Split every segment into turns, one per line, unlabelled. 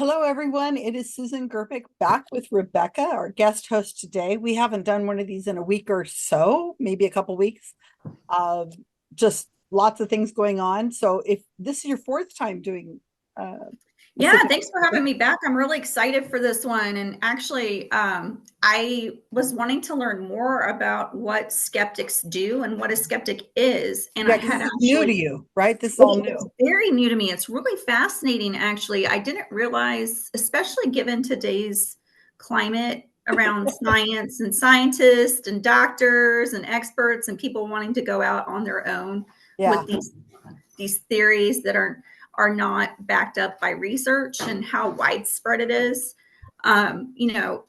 Hello, everyone. It is Susan Gerbic back with Rebecca, our guest host today. We haven't done one of these in a week or so, maybe a couple weeks. Uh, just lots of things going on. So, if this is your fourth time doing a
Yeah,
psychic,
thanks for having me back. I'm really excited for this one. And actually, I was wanting to learn more about what skeptics do and what a skeptic is. And
yeah,
I
because
had
this is new to
actually,
you, right? This is all
it's
new.
very new to me. It's really fascinating, actually. I didn't realize, especially given today's climate around science and scientists and doctors and experts and people wanting to go out on their own
Yeah.
with these theories that are not backed up by research and how widespread it is. You know,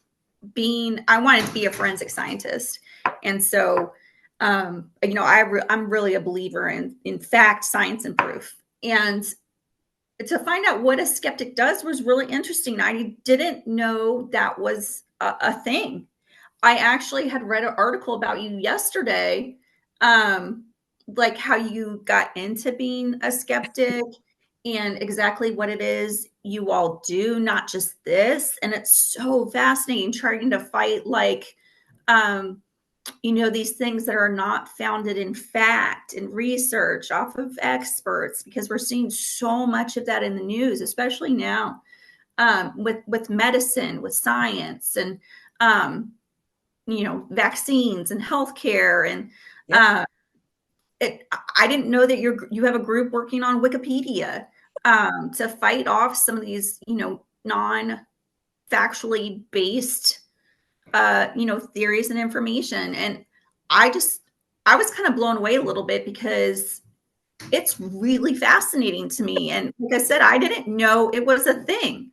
I wanted to be a forensic scientist, and so I'm really a believer in fact, science, and proof. And to find out what a skeptic does was really interesting. I didn't know that was a thing. I actually had read an article about you yesterday, um, like how you got into being a skeptic and exactly what it is you all do, not just this. And it's so fascinating trying to fight um, these things that are not founded in fact and research off of experts, because we're seeing so much of that in the news, especially now, with medicine, with science, and um, vaccines and healthcare. And
Yep.
uh, I didn't know that you have a group working on Wikipedia, to fight off some of these, non-factually based, theories and information. And I just, I was kind of blown away a little bit because it's really fascinating to me. And like I said, I didn't know it was a thing.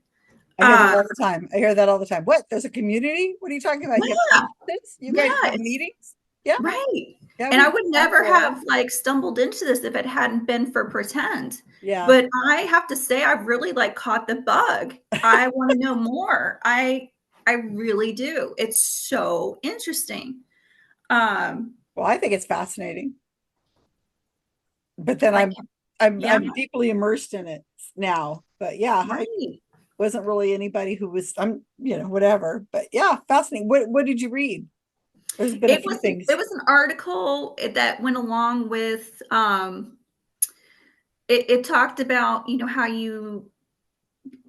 I hear that
Uh,
all the time. I hear that all the time. What? There's a community? What are you talking about? You have
yeah,
conferences? You guys
yeah,
have
it's
meetings? Yeah.
right.
Yeah,
And I
we've
would
done
never
for a while.
have stumbled into this if it hadn't been for pretend.
Yeah.
But I have to say I've really caught the bug. I want to know more. I really do. It's so interesting. Um
Well, I think it's fascinating. But then
like yeah,
I'm deeply immersed in it now. But yeah, I
right.
wasn't really anybody who was whatever. But yeah, fascinating. What did you read? There's been a
It
few
was it
things.
was an article that went along with it talked about, how you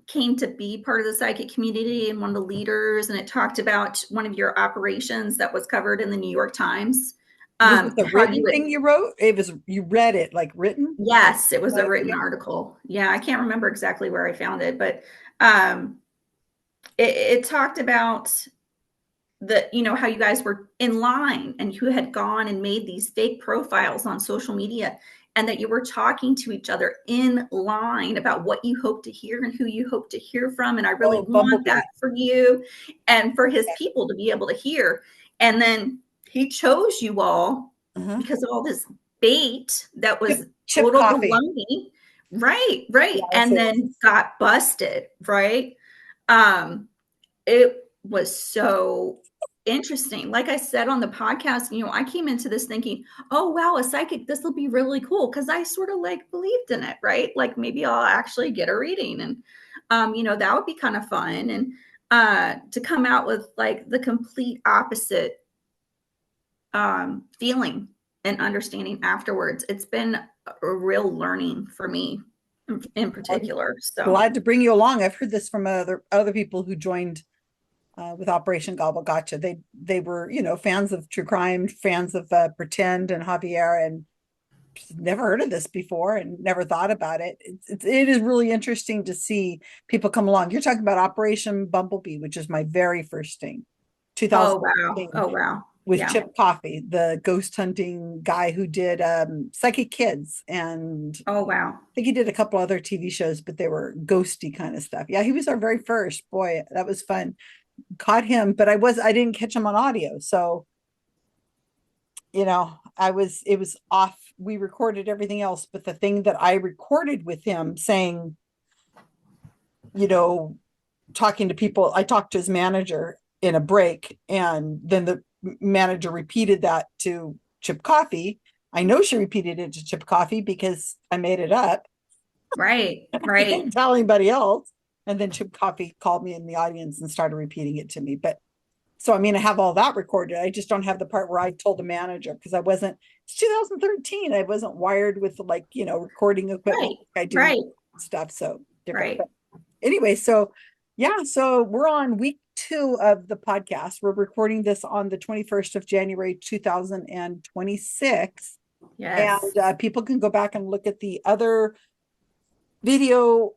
came to be part of the psychic community and one of the leaders, and it talked about one of your operations that was covered in the New York Times.
Was it the
How
written
you
thing you wrote? It was you read it like written?
Yes, it was a written
Okay.
article. Yeah, I can't remember exactly where I found it, but um, it talked about how you guys were in line and you had gone and made these fake profiles on social media, and that you were talking to each other in line about what you hope to hear and who you hope to hear from. And I really
Oh,
want that
Bumblebee.
for you and for his people to be able to hear. And then he chose you all
Uh-huh.
because of all this bait that was
Chip
total
coffee.
baloney. Right, right.
Yes,
And
it
then
was.
got busted, right? Um, it was so interesting. Like I said on the podcast, I came into this thinking, oh, wow, a psychic, this will be really cool. Cause I sort of believed in it, right? Like maybe I'll actually get a reading, and, that would be kind of fun. And to come out with the complete opposite feeling and understanding afterwards, it's been a real learning for me in
I'm
particular. So,
glad to bring you along. I've heard this from other people who joined with Operation Gobble Gotcha. They were, fans of true crime, fans of Pretend and Javier, and never heard of this before and never thought about it. It is really interesting to see people come along. You're talking about Operation Bumblebee, which is my very first thing,
oh, wow.
2016,
Oh, wow.
with
Yeah.
Chip Coffey, the ghost hunting guy who did Psychic Kids, and
Oh, wow.
I think he did a couple other TV shows, but they were ghosty kind of stuff. Yeah, he was our very first. Boy, that was fun. Caught him, but I didn't catch him on audio. So, it was off. We recorded everything else, but the thing that I recorded with him saying, you know, talking to people, I talked to his manager in a break, and then the manager repeated that to Chip Coffey. I know she repeated it to Chip Coffey because I made it up.
Right,
I didn't
right.
tell anybody else. And then Chip Coffee called me in the audience and started repeating it to me. But so, I mean, I have all that recorded. I just don't have the part where I told the manager because it's 2013. I wasn't wired with like, recording equipment
Right.
like I do
Right.
stuff. So different.
Right.
But anyway, so yeah, so we're on week 2 of the podcast. We're recording this on the 21st of January, 2026.
Yes.
And people can go back and look at the other video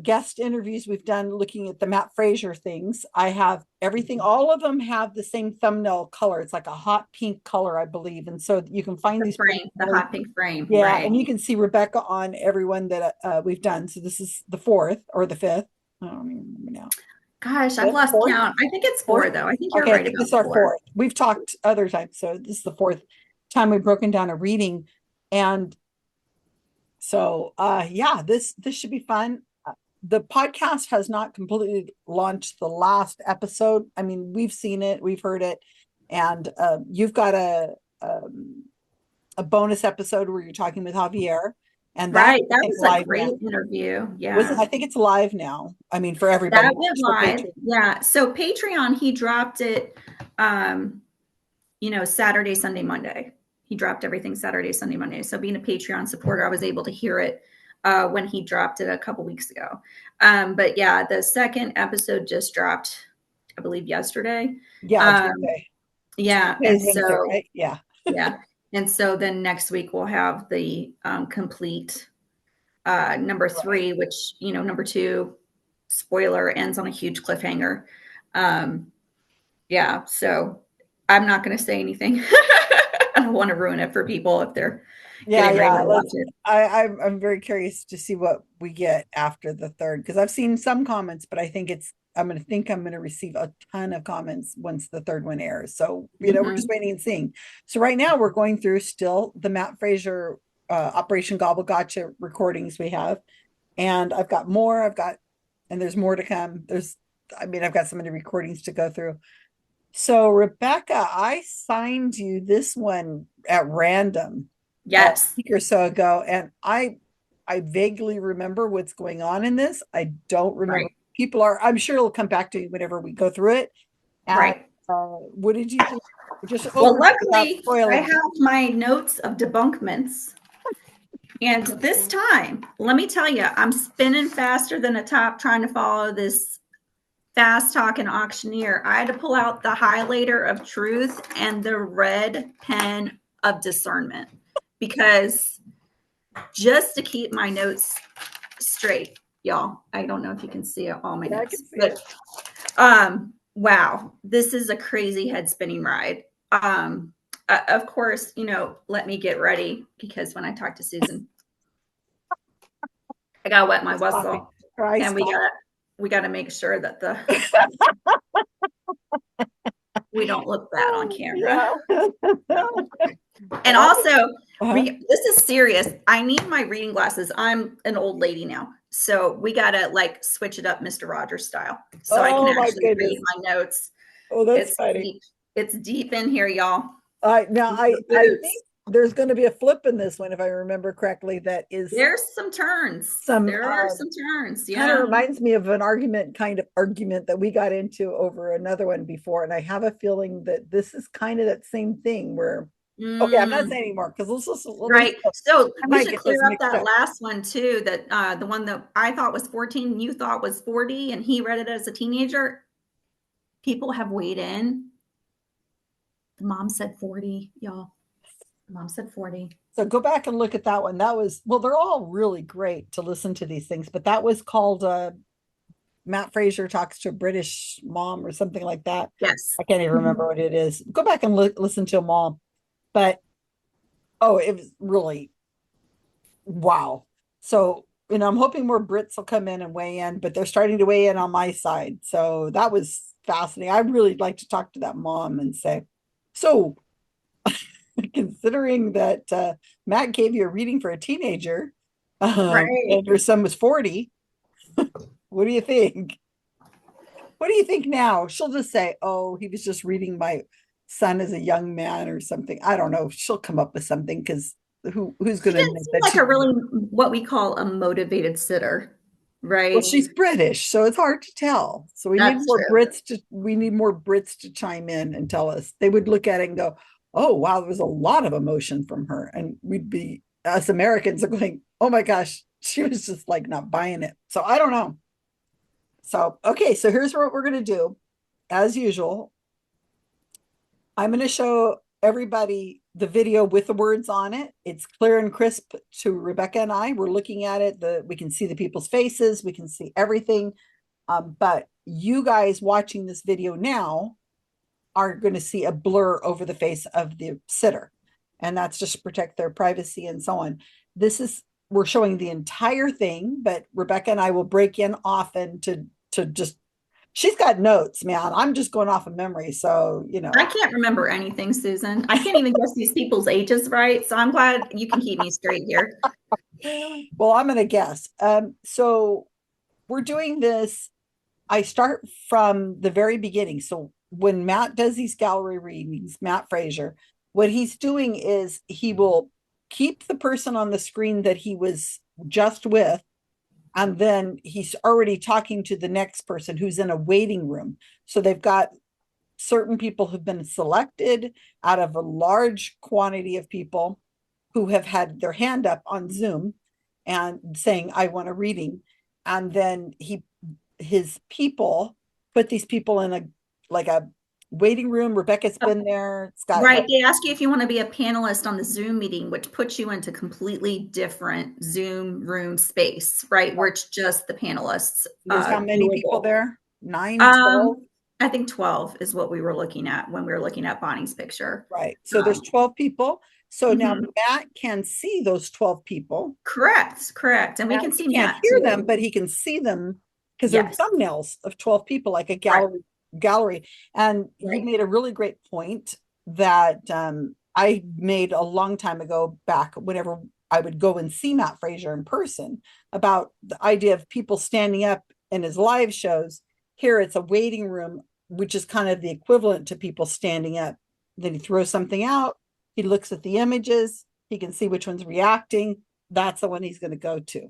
guest interviews we've done looking at the Matt Fraser things. I have everything, all of them have the same thumbnail color. It's like a hot pink color, I believe. And so you can find
The
these
frame, the hot pink frame.
yeah,
Right.
and you can see Rebecca on everyone that we've done. So this is the 4th or the 5th. I don't even remember now.
Gosh, I've
Fifth,
lost
fourth,
count. I think it's
fourth.
4 though. I think you're
Okay, I
right
think
about
this is our
4.
4th. We've talked other times, so this is the 4th time we've broken down a reading. And so yeah, this should be fun. The podcast has not completely launched the last episode. I mean, we've seen it, we've heard it, and you've got a bonus episode where you're talking with Javier, and that
Right. That
is
was a
live
great
now.
interview.
Was it?
Yeah.
I think it's live now. I mean, for everybody.
That went live. Yeah. So Patreon, he dropped it, Saturday, Sunday, Monday. He dropped everything Saturday, Sunday, Monday. So being a Patreon supporter, I was able to hear it when he dropped it a couple weeks ago. But yeah, the second episode just dropped, I believe, yesterday.
Yeah, Tuesday.
Yeah. And
Today's Wednesday,
so,
right? Yeah.
yeah. And so then next week we'll have the complete number 3, which, number 2, spoiler, ends on a huge cliffhanger. Yeah. So I'm not going to say anything. I don't want to ruin it for people if they're getting ready to watch it.
I'm very curious to see what we get after the 3rd because I've seen some comments, but I'm gonna receive a ton of comments once the 3rd one airs. So we're just waiting and seeing. So right now we're going through still the Matt Fraser Operation Gobble Gotcha recordings we have, and I've got more. And there's more to come. I've got so many recordings to go through. So Rebecca, I signed you this one at random a
Yes.
week or so ago, and I vaguely remember what's going on in this. I don't remember.
Right.
I'm sure it'll come back to me whenever we go through it. And
Right.
what did you think? Just
Well,
over without
luckily, I
spoiling.
have my notes of debunkments. And this time, let me tell you, I'm spinning faster than a top trying to follow this fast talking auctioneer. I had to pull out the highlighter of truth and the red pen of discernment because just to keep my notes straight, y'all. I don't know if you can see all my
Yeah, I
notes,
can see
but
it.
wow, this is a crazy head spinning ride. Of course, let me get ready because when I talk to Susan, I gotta wet my whistle, and we gotta make sure that we don't look bad on camera.
Yeah.
And also, this is serious. I need my reading glasses. I'm an old lady now, so we gotta switch it up, Mr. Rogers style, so I can actually read my notes.
Oh, that's
It's
funny.
deep. It's deep in here, y'all.
I think there's going to be a flip in this one, if I remember correctly. That is,
there's some turns. There are some turns. Yeah,
kind of reminds me of an argument that we got into over another one before, and I have a feeling that this is kind of that same thing where. Okay, I'm not saying anymore because
right. So we should clear up that
up.
last one too. That the one that I thought was 14, you thought was 40, and he read it as a teenager. People have weighed in. The mom said 40, y'all. Mom said 40.
So go back and look at that one. That was, well, they're all really great to listen to these things, but that was called Matt Fraser Talks to a British Mom or something like that.
Yes.
I can't even remember what it is. Go back and listen to them all. But it was really wow. So, I'm hoping more Brits will come in and weigh in, but they're starting to weigh in on my side. So that was fascinating. I'd really like to talk to that mom and say, so considering that Matt gave you a reading for a teenager,
right,
and your son was 40, what do you think? What do you think now? She'll just say, oh, he was just reading my son as a young man or something. I don't know. She'll come up with something because who's going to admit that
like a really what we call a motivated sitter,
Well,
Right.
she's British, so it's hard to tell. So
That's true.
we need more Brits to chime in and tell us. They would look at it and go, "Oh, wow, there was a lot of emotion from her." And we'd be us Americans are going, "Oh my gosh, she was just like not buying it." So I don't know. So okay, so here's what we're gonna do. As usual, I'm gonna show everybody the video with the words on it. It's clear and crisp to Rebecca and I. We're looking at it. We can see the people's faces, we can see everything. But you guys watching this video now are going to see a blur over the face of the sitter. And that's just to protect their privacy and so on. We're showing the entire thing, but Rebecca and I will break in often to just, she's got notes, man. I'm just going off of memory. So,
I can't remember anything, Susan. I can't even guess these people's ages right. So I'm glad you can keep me straight here.
well, I'm going to guess. So we're doing this. I start from the very beginning. So when Matt does these gallery readings, Matt Fraser, what he's doing is he will keep the person on the screen that he was just with, and then he's already talking to the next person who's in a waiting room. So they've got certain people who've been selected out of a large quantity of people who have had their hand up on Zoom and saying, I want a reading. And then his people put these people in a waiting room. Rebecca's been there. It's got
Right. They ask you if you want to be a panelist on the Zoom meeting, which puts you into completely different Zoom room space, right? Where it's just the panelists
there's how many people
viewable.
there? 9, 12?
I think 12 is what we were looking at when we were looking at Bonnie's picture.
Right. So there's
Um,
12 people. So now
mhm.
Matt can see those 12 people.
Correct, correct. And we
Now
can
he
see
can't
Matt
hear them,
too.
but he can see them because they're
Yes.
thumbnails of 12 people, like a
Right,
gallery. And you
right.
made a really great point that I made a long time ago back whenever I would go and see Matt Fraser in person about the idea of people standing up in his live shows. Here it's a waiting room, which is kind of the equivalent to people standing up. Then he throws something out, he looks at the images, he can see which one's reacting. That's the one he's going to go to.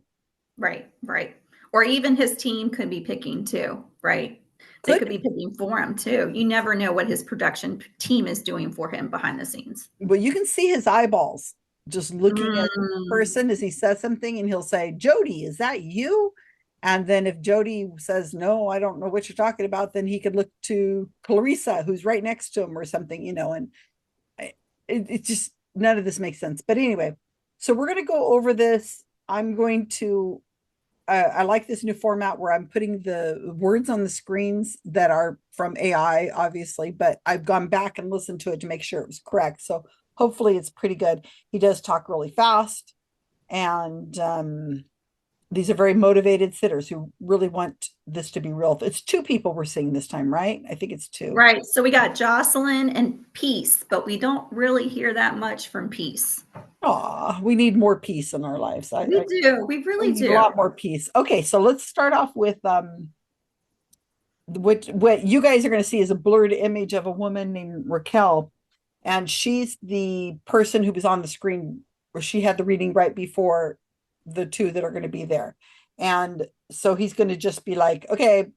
Right, right. Or even his team could be picking too, right? They
Could
could be picking for him too. You never know what his production team is doing for him behind the scenes.
Well, you can see his eyeballs just looking at the
Mm,
person as he says something, and he'll say, Jody, is that you? And then if Jody says, no, I don't know what you're talking about, then he could look to Clarissa, who's right next to him or something. And it just, none of this makes sense. But anyway, so we're going to go over this. I'm going to I like this new format where I'm putting the words on the screens that are from AI, obviously, but I've gone back and listened to it to make sure it was correct. So hopefully it's pretty good. He does talk really fast, and these are very motivated sitters who really want this to be real. It's two people we're seeing this time, right? I think it's two.
right. So we got Jocelyn and Peace, but we don't really hear that much from Peace.
Aw, we need more peace in our lives.
We do. We
We
really
need a
do.
lot more peace. Okay, so let's start off with what you guys are going to see is a blurred image of a woman named Raquel, and she's the person who was on the screen where she had the reading right before the two that are going to be there. And so he's going to just be like, okay,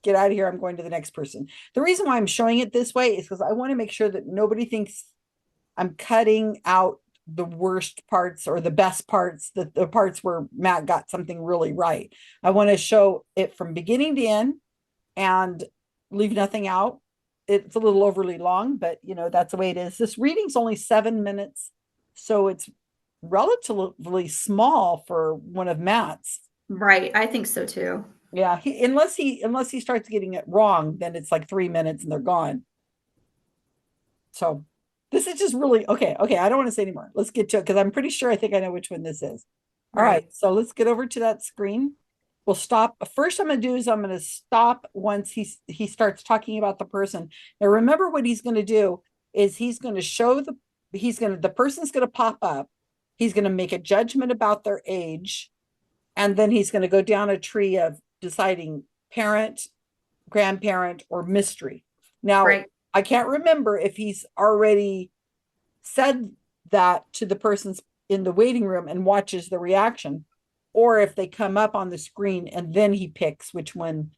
get out of here. I'm going to the next person. The reason why I'm showing it this way is because I want to make sure that nobody thinks I'm cutting out the worst parts or the best parts, the parts where Matt got something really right. I want to show it from beginning to end and leave nothing out. It's a little overly long, but that's the way it is. This reading's only 7 minutes, so it's relatively small for one of Matt's.
Right. I think so too.
Yeah, unless he starts getting it wrong, then it's like 3 minutes and they're gone. So this is just really okay. Okay, I don't want to say anymore. Let's get to it because I'm pretty sure I think I know which one this is. All right,
Right.
so let's get over to that screen. We'll stop. First, I'm going to do is I'm going to stop once he starts talking about the person. Now, remember what he's going to do is he's going to show the person's going to pop up. He's going to make a judgment about their age, and then he's going to go down a tree of deciding parent, grandparent, or mystery. Now,
Right.
I can't remember if he's already said that to the persons in the waiting room and watches the reaction. or if they come up on the screen and then he picks which one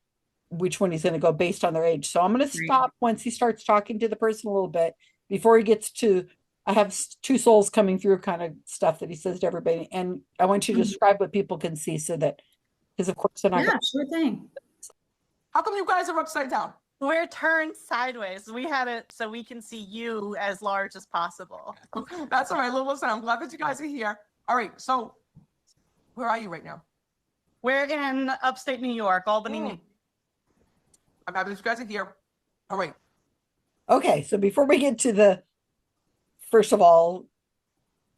he's going to go based on their age. So I'm going to
Right.
stop once he starts talking to the person a little bit before he gets to, I have two souls coming through kind of stuff that he says to everybody. And I want you to
Mhm.
describe what people can see so that, because of course they're not going
Yeah, sure thing.
How come you guys are upside down?
We're turned sideways. We had it so we can see you as large as possible.
That's all right. Listen, I'm glad that you guys are here. All right, so where are you right now?
We're in upstate New York, Albany, New
I'm happy that you guys are here. All right.
Okay, so before we get to the, first of all,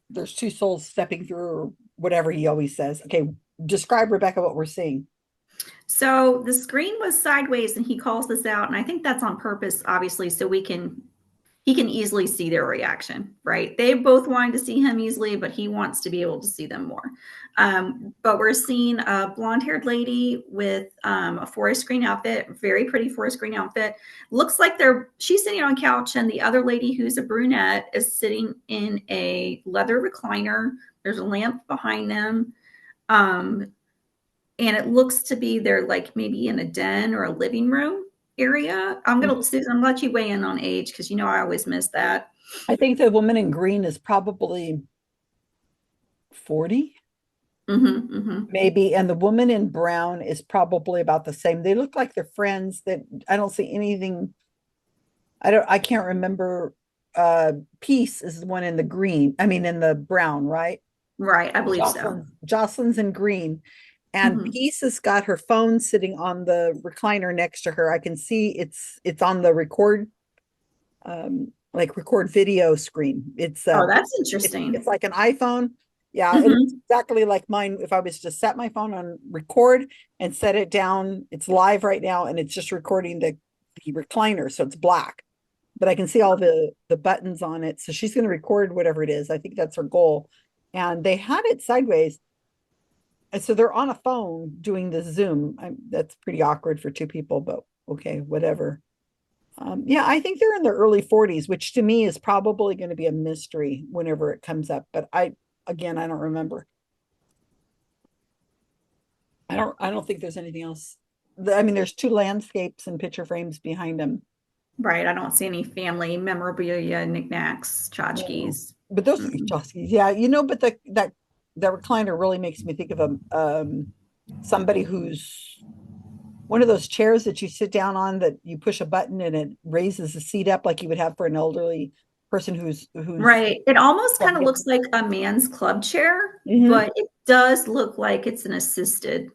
there's two souls stepping through or whatever he always says. Okay, describe, Rebecca, what we're seeing.
So the screen was sideways and he calls this out. And I think that's on purpose, obviously, so he can easily see their reaction, right? They both wanted to see him easily, but he wants to be able to see them more. But we're seeing a blonde-haired lady with a forest green outfit, very pretty forest green outfit. Looks like she's sitting on a couch, and the other lady, who's a brunette, is sitting in a leather recliner. There's a lamp behind them. And it looks to be they're like maybe in a den or a living room area. Susan, I'm gonna let you weigh in on age because I always miss that.
I think the woman in green is probably 40, maybe, and the woman in brown is probably about the same. They look like they're friends. That I don't see anything. I can't remember. Peace is the one in the green. I mean, in the brown, right?
Right, I believe so.
Jocelyn's in green. And Peace has got her phone sitting on the recliner next to her. I can see it's on the record video screen. It's
Oh, that's interesting.
it's like an iPhone. Yeah, it's exactly like mine. If I was to set my phone on record and set it down, it's live right now and it's just recording the recliner, so it's black. But I can see all the buttons on it. So she's going to record whatever it is. I think that's her goal. And they had it sideways. And so they're on a phone doing the Zoom. That's pretty awkward for two people, but okay, whatever. Yeah, I think they're in their early 40s, which to me is probably going to be a mystery whenever it comes up. But I don't remember. I don't think there's anything else. I mean, there's two landscapes and picture frames behind them.
Right, I don't see any family memorabilia, knickknacks, tchotchkes.
But those are tchotchkes, yeah. But that recliner really makes me think of somebody who's one of those chairs that you sit down on that you push a button and it raises the seat up like you would have for an elderly person who's
right. It almost kind of looks like a man's club chair, but it does look like it's an assisted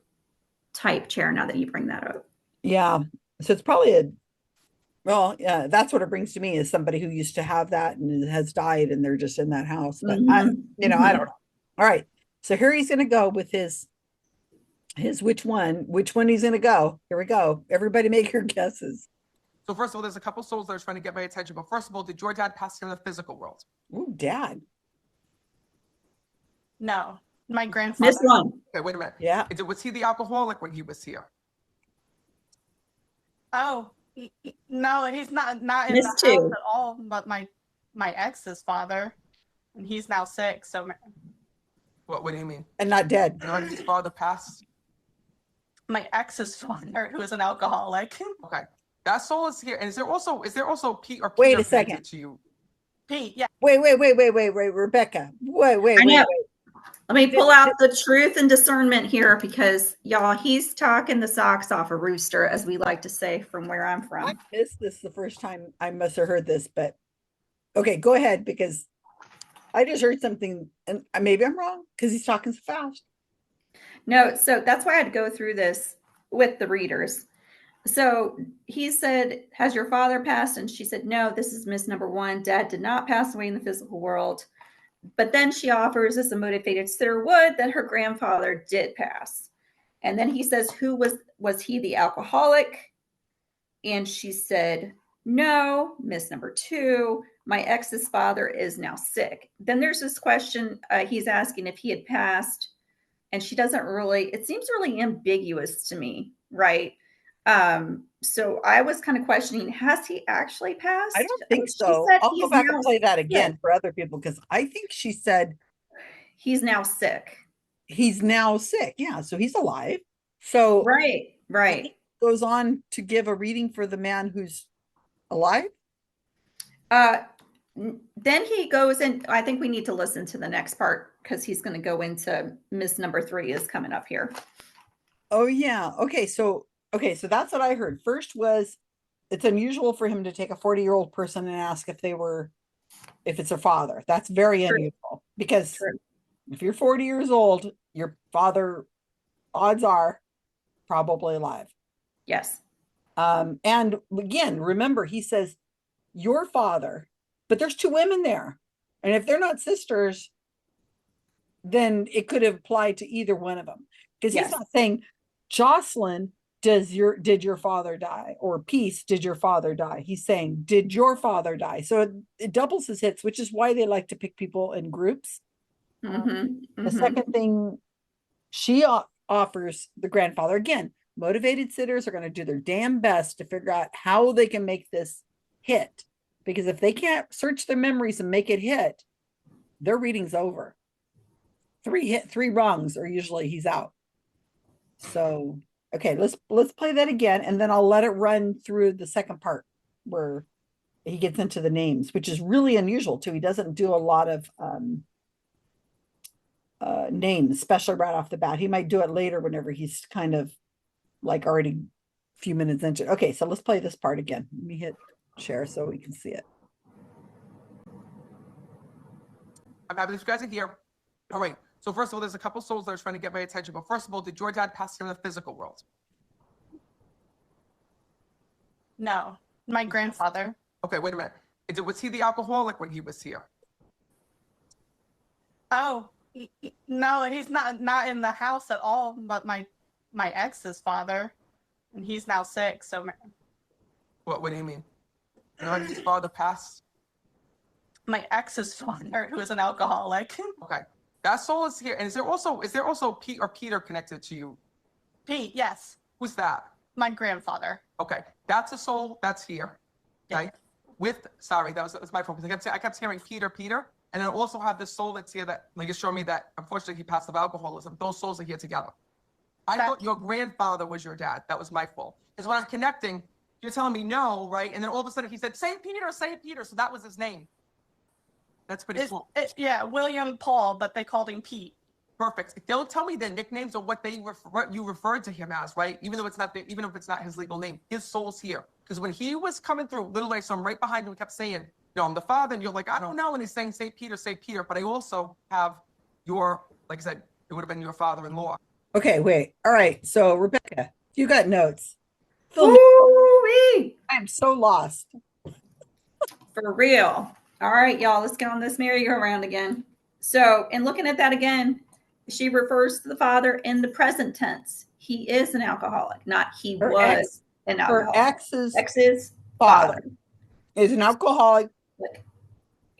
type chair now that you bring that up.
Yeah. So it's probably that's what it brings to me, is somebody who used to have that and has died and they're just in that house. But I don't know. All right. So here he's going to go with his which one he's going to go. Here we go. Everybody make your guesses.
So first of all, there's a couple souls that are trying to get my attention. But first of all, did your dad pass here in the physical world?
Ooh, Dad.
No, my grandfather.
This one.
Okay, wait a minute.
Yeah.
Was he the alcoholic when he was here?
Oh, no, he's not in
Miss
the
two.
house at all. But my ex's father, and he's now sick. So
What do you mean?
And not dead.
You know, his father passed.
my ex's father, who is an alcoholic.
Okay, that soul is here. And is there also Pete or Peter
Wait a second.
connected to you?
Pete, yeah.
Wait, Rebecca. Wait.
I know. Let me pull out the truth and discernment here because y'all, he's talking the socks off a rooster, as we like to say from where I'm
I
from.
missed this the first time. I must have heard this, but okay, go ahead, because I just heard something and maybe I'm wrong because he's talking so fast.
No, so that's why I had to go through this with the readers. So he said, has your father passed? And she said, no, this is Miss Number One. Dad did not pass away in the physical world. But then she offers, as a motivated sitter would, that her grandfather did pass. And then he says, was he the alcoholic? And she said, no, Miss Number Two, my ex's father is now sick. Then there's this question he's asking if he had passed. And she doesn't really, it seems really ambiguous to me, right? So I was kind of questioning, has he actually passed?
I don't think so. I'll go back and play that again for other people because I think she said
he's now sick.
he's now sick. Yeah, so he's alive. So
Right.
goes on to give a reading for the man who's alive.
Then he goes in. I think we need to listen to the next part because he's going to go into Miss Number 3 is coming up here.
Oh yeah. Okay, so that's what I heard. First was it's unusual for him to take a 40-year-old person and ask if it's their father. That's very
True.
unusual because
True.
if you're 40 years old, your father, odds are, probably alive.
Yes.
And again, remember, he says your father, but there's two women there. And if they're not sisters, then it could have applied to either one of them. Because
Yes.
he's not saying, Jocelyn, did your father die? Or Peace, did your father die? He's saying, did your father die? So it doubles his hits, which is why they like to pick people in groups. The second thing she offers the grandfather, again, motivated sitters are going to do their damn best to figure out how they can make this hit. Because if they can't search their memories and make it hit, their reading's over. Three wrongs or usually he's out. So, okay, let's play that again, and then I'll let it run through the second part where he gets into the names, which is really unusual too. He doesn't do a lot of names, especially right off the bat. He might do it later whenever he's kind of like already a few minutes into it. Okay, so let's play this part again. Let me hit share so we can see it.
I'm happy that you guys are here. All right. So first of all, there's a couple souls that are trying to get my attention. But first of all, did your dad pass here in the physical world?
No, my grandfather.
Okay, wait a minute. Was he the alcoholic when he was here?
Oh, no, he's not in the house at all. But my ex's father, and he's now sick. So
What do you mean? You know, his father passed?
my ex's father, who is an alcoholic.
Okay. That soul is here. And is there also Pete or Peter connected to you?
Pete, yes,
Who's that?
my grandfather.
Okay. That's a soul that's here. Okay. Sorry, that was my focus. I kept hearing Peter. And then I also have this soul that's here that like is showing me that unfortunately he passed of alcoholism. Those souls are here together. I thought your grandfather was your dad. That was my fault. Because when I'm connecting, you're telling me no, right? And then all of a sudden he said, St. Peter. So that was his name. That's pretty cool.
Yeah, William Paul, but they called him Pete.
Perfect. Don't tell me their nicknames or what you referred to him as, right? Even if it's not his legal name, his soul's here. Because when he was coming through, little like, so I'm right behind him, kept saying, no, I'm the father, and you're like, I don't know. And he's saying St. Peter, but I also have like I said, it would have been your father-in-law.
Okay, wait. All right. So Rebecca, you got notes.
Ooh-wee.
I'm so lost.
For real. All right, y'all, let's get on this merry-go-round again. So, in looking at that again, she refers to the father in the present tense. He is an alcoholic, not he was an alcoholic.
Her
ex's
father is an alcoholic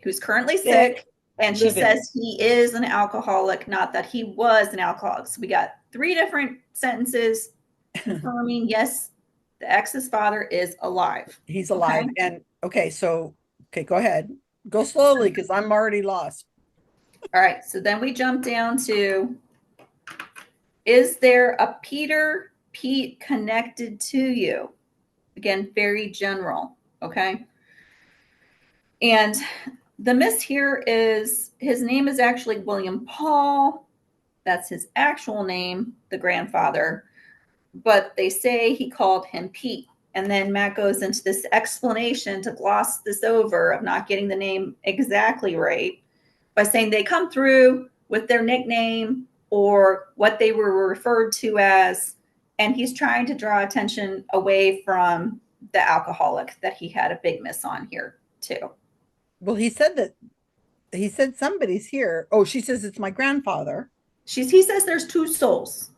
who's currently sick, and she says he is an alcoholic, not that he was an alcoholic. So we got 3 different sentences confirming, yes, the ex's father is alive.
He's alive. Okay? And okay, go ahead. Go slowly because I'm already lost.
All right. So then we jump down to, is there a Pete connected to you? Again, very general. Okay. And the miss here is, his name is actually William Paul. That's his actual name, the grandfather. But they say he called him Pete. And then Matt goes into this explanation to gloss this over of not getting the name exactly right by saying they come through with their nickname or what they were referred to as. And he's trying to draw attention away from the alcoholic that he had a big miss on here too.
Well, he said somebody's here. Oh, she says it's my grandfather.
He says there's 2 souls.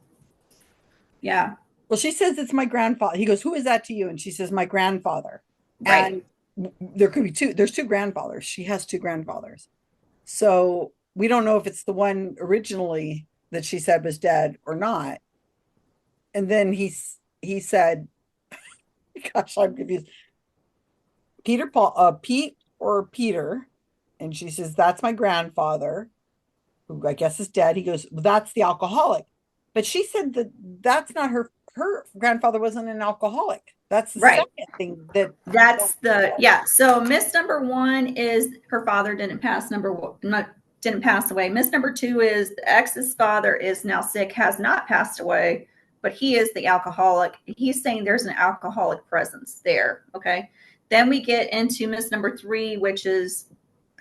Yeah.
Well, she says it's my grandfather. He goes, who is that to you? And she says, my grandfather.
Right.
And there could be 2. There's 2 grandfathers. She has 2 grandfathers. So we don't know if it's the one originally that she said was dead or not. And then he said, gosh, I'm confused. Pete or Peter. And she says, that's my grandfather who I guess is dead. He goes, well, that's the alcoholic. But she said that that's not her grandfather wasn't an alcoholic. That's the
Right.
second thing that
That's so Miss number one is her father didn't pass didn't pass away. Miss number two is the ex's father is now sick, has not passed away, but he is the alcoholic. He's saying there's an alcoholic presence there. Okay. Then we get into Miss number three, which is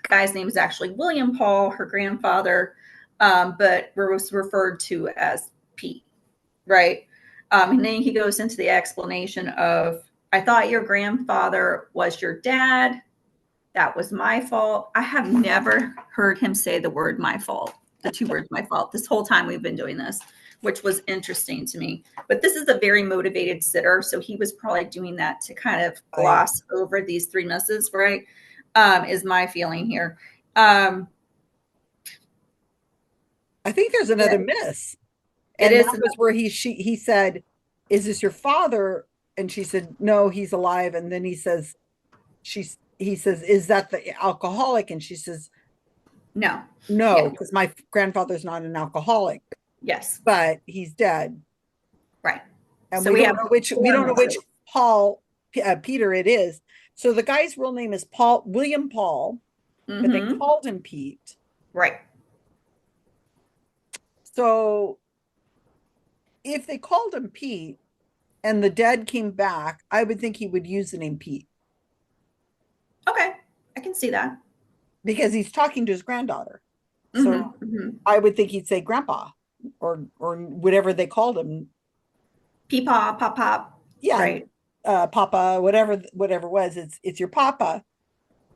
the guy's name is actually William Paul, her grandfather, but was referred to as Pete. Right. And then he goes into the explanation of, I thought your grandfather was your dad. That was my fault. I have never heard him say the word my fault, the two words my fault, this whole time we've been doing this, which was interesting to me. But this is a very motivated sitter. So he was probably doing that to kind of gloss over these three misses, right? Is my feeling here.
I think there's another miss. And that was where he said, is this your father? And she said, no, he's alive. And then he says, is that the alcoholic? And she says, no, because my grandfather's not an alcoholic.
Yes.
But he's dead.
Right.
And so we don't know which Peter it is. So the guy's real name is William Paul, but they called him Pete.
Right.
So if they called him Pete and the dead came back, I would think he would use the name Pete.
Okay. I can see that.
Because he's talking to his granddaughter. So I would think he'd say grandpa or whatever they called him.
Peepaw, pop, pop.
Yeah.
Right.
Papa, whatever it was, it's your papa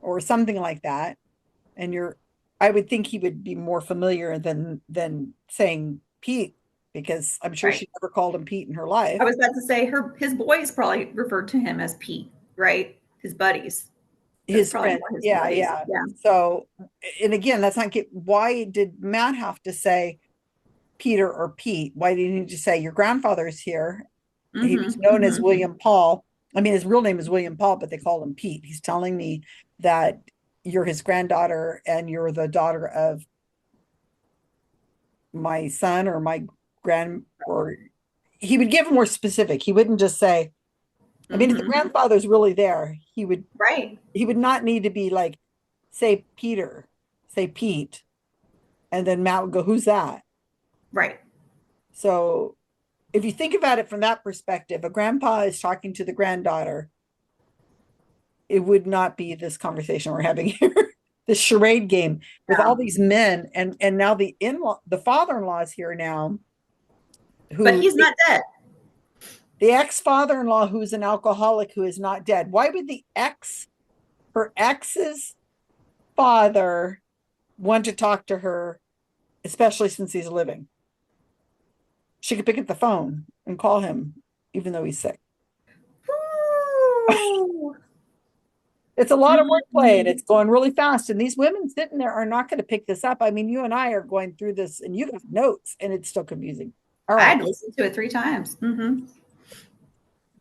or something like that. And I would think he would be more familiar than saying Pete, because I'm sure she never called him Pete in her life.
I was about to say his boys probably referred to him as Pete, right? His buddies.
His friends. Yeah. So, and again, that's not why did Matt have to say Peter or Pete? Why didn't he just say your grandfather's here? He was known as William Paul. I mean, his real name is William Paul, but they called him Pete. He's telling me that you're his granddaughter and you're the daughter of my son or my or he would give more specific. He wouldn't just say, I mean, if the grandfather's really there, he would not need to be like, say Peter, say Pete. And then Matt would go, who's that?
Right.
So if you think about it from that perspective, a grandpa is talking to the granddaughter. It would not be this conversation we're having here, this charade game with all these men. And now the father-in-law is here now.
But he's not dead.
The ex-father-in-law who's an alcoholic who is not dead. Why would her ex's father want to talk to her, especially since he's living? She could pick up the phone and call him, even though he's sick. It's a lot of wordplay and it's going really fast. And these women sitting there are not going to pick this up. I mean, you and I are going through this and you have notes and it's still confusing. All right.
I had listened to it 3 times.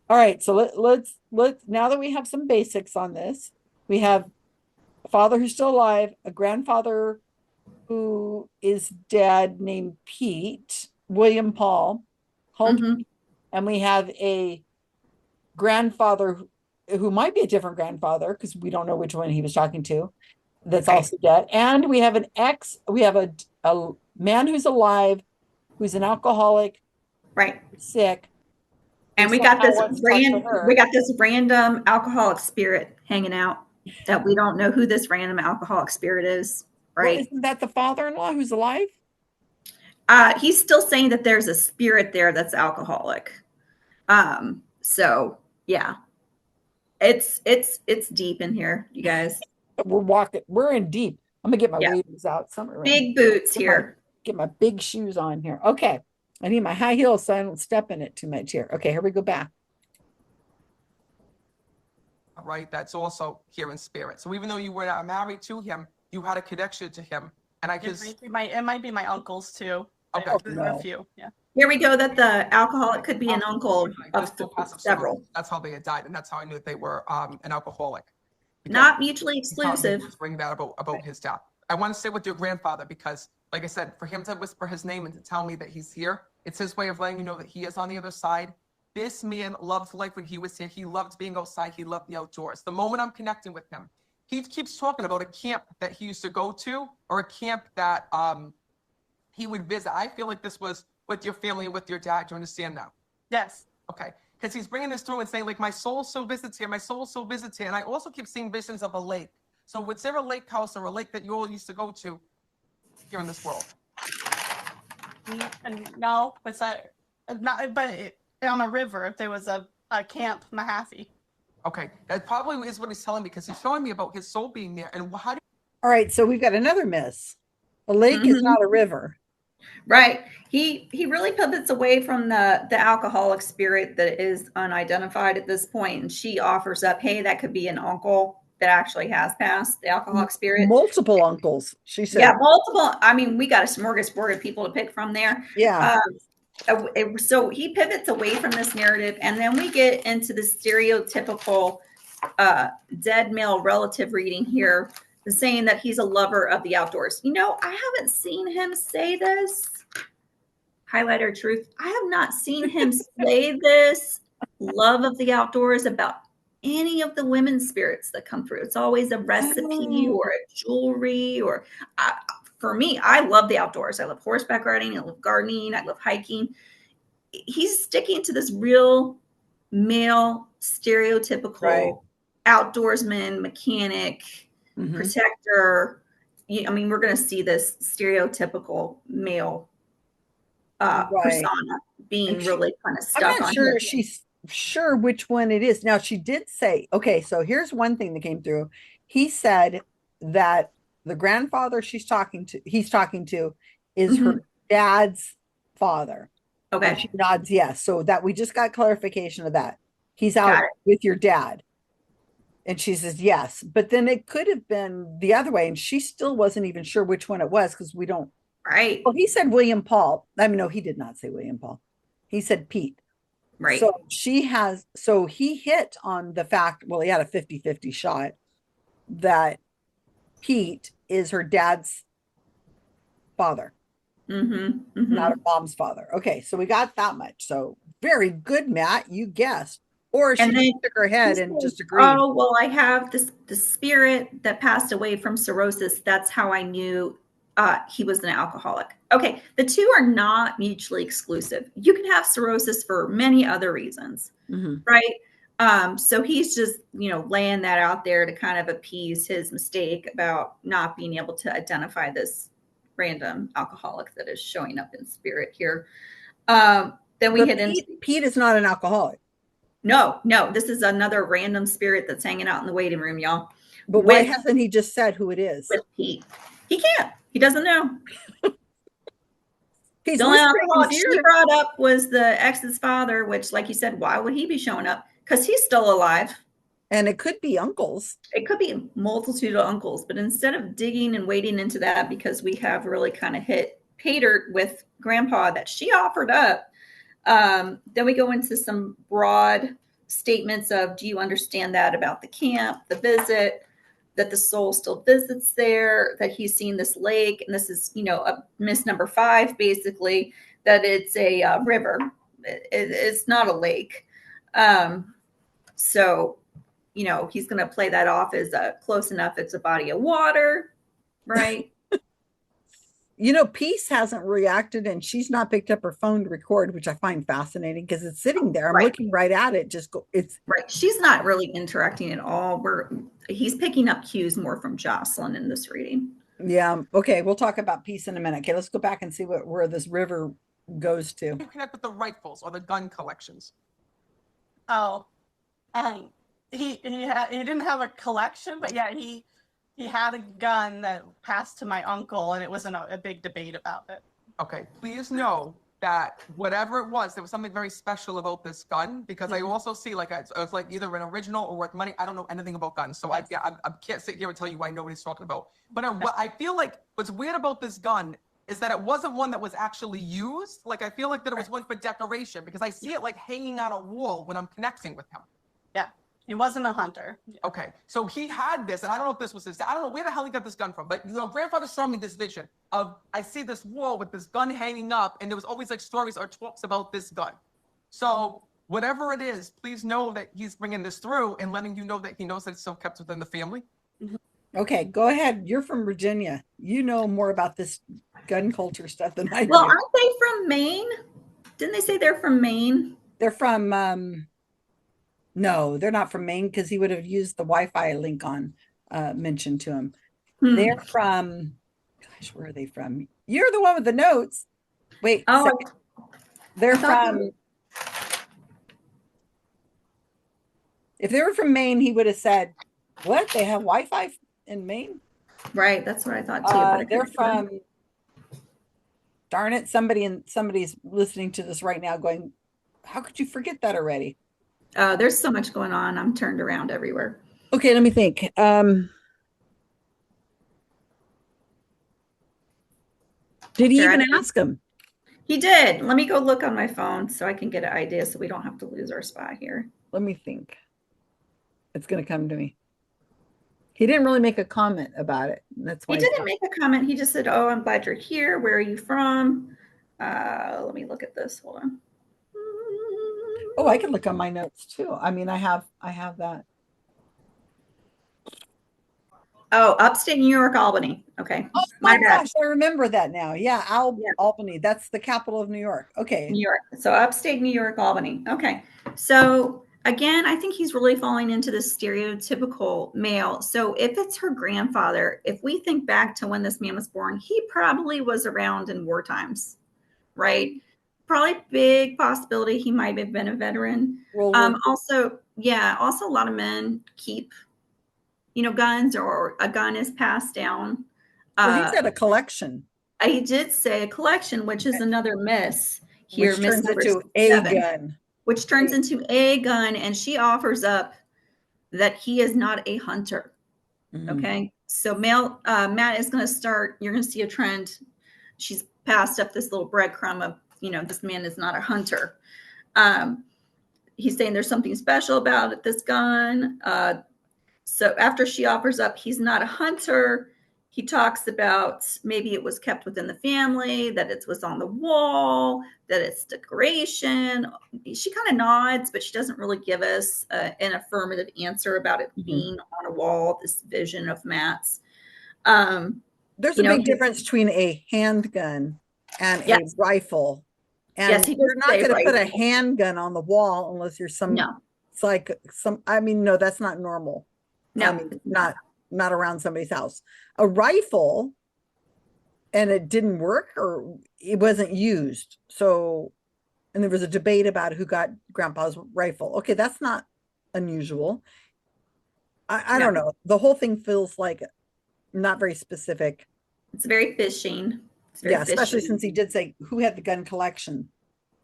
All right. So let's now that we have some basics on this, we have a father who's still alive, a grandfather who is dead named Pete, William Paul, and we have a grandfather who might be a different grandfather because we don't know which one he was talking to, that's also dead. And we have a man who's alive, who's an alcoholic, sick.
And we got this random alcoholic spirit hanging out that we don't know who this random alcoholic spirit is, right?
Well, isn't that the father-in-law who's alive?
He's still saying that there's a spirit there that's alcoholic. So yeah, it's deep in here, you guys.
We're in deep. I'm gonna get my waders out.
Big boots here.
Get my big shoes on here. Okay. I need my high heels so I don't step in it too much here. Okay, here we go back.
Right, that's also here in spirit. So even though you were not married to him, you had a connection to him. And
it might be my uncles too.
Okay.
There are a few. Yeah.
Here we go, that the alcoholic could be an uncle of several.
That's how they had died, and that's how I knew that they were an alcoholic.
Not mutually exclusive.
Bring that about his death. I want to stay with your grandfather because like I said, for him to whisper his name and to tell me that he's here, it's his way of letting you know that he is on the other side. This man loved life when he was here. He loved being outside. He loved the outdoors. The moment I'm connecting with him, he keeps talking about a camp that he used to go to, or a camp that he would visit. I feel like this was with your family and with your dad. Do you understand now?
Yes.
Okay. Because he's bringing this through and saying, like, my soul still visits here. My soul still visits here. And I also keep seeing visions of a lake. So was there a lake house or a lake that you all used to go to here in this world?
And no, it's not, but on a river, if there was a Camp Mahaffey.
Okay. That probably is what he's telling me, because he's showing me about his soul being there. And how do
All right, so we've got another miss. A lake is not a river.
Right. He really pivots away from the alcoholic spirit that is unidentified at this point, and she offers up, hey, that could be an uncle that actually has passed the alcoholic spirit.
Multiple uncles, she said.
Yeah, multiple. I mean, we got a smorgasbord of people to pick from there.
Yeah.
So he pivots away from this narrative, and then we get into the stereotypical dead male relative reading here, saying that he's a lover of the outdoors. You know, I haven't seen him say this. Highlighter truth. I have not seen him say this love of the outdoors about any of the women's spirits that come through. It's always a recipe or a jewelry or for me, I love the outdoors. I love horseback riding. I love gardening. I love hiking. He's sticking to this real male stereotypical outdoorsman, mechanic, protector. I mean, we're going to see this stereotypical male persona being really kind of stuck on.
I'm not sure she's sure which one it is. Now, she did say, okay, so here's one thing that came through. He said that the grandfather he's talking to is her dad's father.
Okay.
And she nods yes. So that we just got clarification of that. He's out with your dad. And she says yes. But then it could have been the other way. And she still wasn't even sure which one it was, because we don't.
Right.
Well, he said William Paul. I mean, no, he did not say William Paul. He said Pete.
Right.
So he hit on the fact, well, he had a 50-50 shot that Pete is her dad's father, not her mom's father. Okay, so we got that much. So very good, Matt. You guessed. Or she shook her head and just agreed.
Oh, well, I have the spirit that passed away from cirrhosis. That's how I knew he was an alcoholic. Okay, the two are not mutually exclusive. You can have cirrhosis for many other reasons, right? So he's just, laying that out there to kind of appease his mistake about not being able to identify this random alcoholic that is showing up in spirit here. Then we hit into
Pete is not an alcoholic.
No, this is another random spirit that's hanging out in the waiting room, y'all.
But why hasn't he just said who it is?
With Pete. He can't. He doesn't know.
He's
the only alcoholic she brought up was the ex's father, which, like you said, why would he be showing up? Because he's still alive.
And it could be uncles.
It could be a multitude of uncles. But instead of digging and wading into that, because we have really kind of hit pay dirt with grandpa that she offered up, then we go into some broad statements of, do you understand that about the camp, the visit, that the soul still visits there, that he's seen this lake, and this is, a miss number 5, basically, that it's a river. It's not a lake. So, he's going to play that off as close enough. It's a body of water, right?
Peace hasn't reacted, and she's not picked up her phone to record, which I find fascinating because it's sitting there. I'm looking right at it. It's
right. She's not really interacting at all. He's picking up cues more from Jocelyn in this reading.
Yeah. Okay. We'll talk about Peace in a minute. Okay. Let's go back and see where this river goes to.
You connect with the rifles or the gun collections.
Oh, and he didn't have a collection, but yeah, he had a gun that passed to my uncle, and it wasn't a big debate about it.
Okay, please know that whatever it was, there was something very special about this gun, because I also see it's like either an original or worth money. I don't know anything about guns, so I can't sit here and tell you I know what he's talking about. But I feel like what's weird about this gun is that it wasn't one that was actually used. Like, I feel like that it was one for decoration, because I see it hanging on a wall when I'm connecting with him.
Yeah. He wasn't a hunter.
Okay, so he had this, and I don't know if this was his. I don't know where the hell he got this gun from, but grandfather showed me this vision of I see this wall with this gun hanging up, and there was always like stories or talks about this gun. So whatever it is, please know that he's bringing this through and letting you know that he knows that it's still kept within the family.
Okay, go ahead. You're from Virginia. You know more about this gun culture stuff than I
Well,
do.
aren't they from Maine? Didn't they say they're from Maine?
They're from no, they're not from Maine because he would have used the Wi-Fi link on mentioned to him. They're from, gosh, where are they from? You're the one with the notes. Wait,
Oh,
they're
I thought
from. If they were from Maine, he would have said, "What? They have Wi-Fi in Maine?"
right. That's what I thought too. But I
They're
couldn't remember.
from. Darn it! Somebody's listening to this right now, going, "How could you forget that already?"
There's so much going on. I'm turned around everywhere.
Okay, let me think. Did he
Here,
even ask him?
He did. Let me go look on my phone so I can get an idea so we don't have to lose our spot here.
Let me think. It's going to come to me. He didn't really make a comment about it. That's why
He didn't make a comment. He just said, "Oh, I'm glad you're here. Where are you from?" Let me look at this. Hold on.
Oh, I can look on my notes too. I mean, I have that.
Oh, upstate New York, Albany. Okay.
Oh my gosh, I remember that now. Yeah, Albany. That's the capital of New York. Okay.
New York. So upstate New York, Albany. Okay. So again, I think he's really falling into this stereotypical male. So if it's her grandfather, if we think back to when this man was born, he probably was around in war times, right? Probably big possibility he might have been a veteran. Also a lot of men keep, guns, or a gun is passed down.
Well, he said a collection.
I did say a collection, which is another miss here.
Which turns into a gun.
Which turns into a gun, and she offers up that he is not a hunter. Mm-hmm. Okay, so Matt is going to start. You're going to see a trend. She's passed up this little breadcrumb of, this man is not a hunter. He's saying there's something special about this gun. So after she offers up he's not a hunter, he talks about maybe it was kept within the family, that it was on the wall, that it's decoration. She kind of nods, but she doesn't really give us an affirmative answer about it being on a wall, this vision of Matt's.
There's a big difference between a handgun and a rifle. And you're not going to put a handgun on the wall unless you're it's like no, that's not normal.
No,
I mean, not around somebody's house. A rifle, and it didn't work, or it wasn't used. So, and there was a debate about who got Grandpa's rifle. Okay, that's not unusual. I don't know. The whole thing feels like not very specific.
It's very fishing.
Especially since he did say who had the gun collection.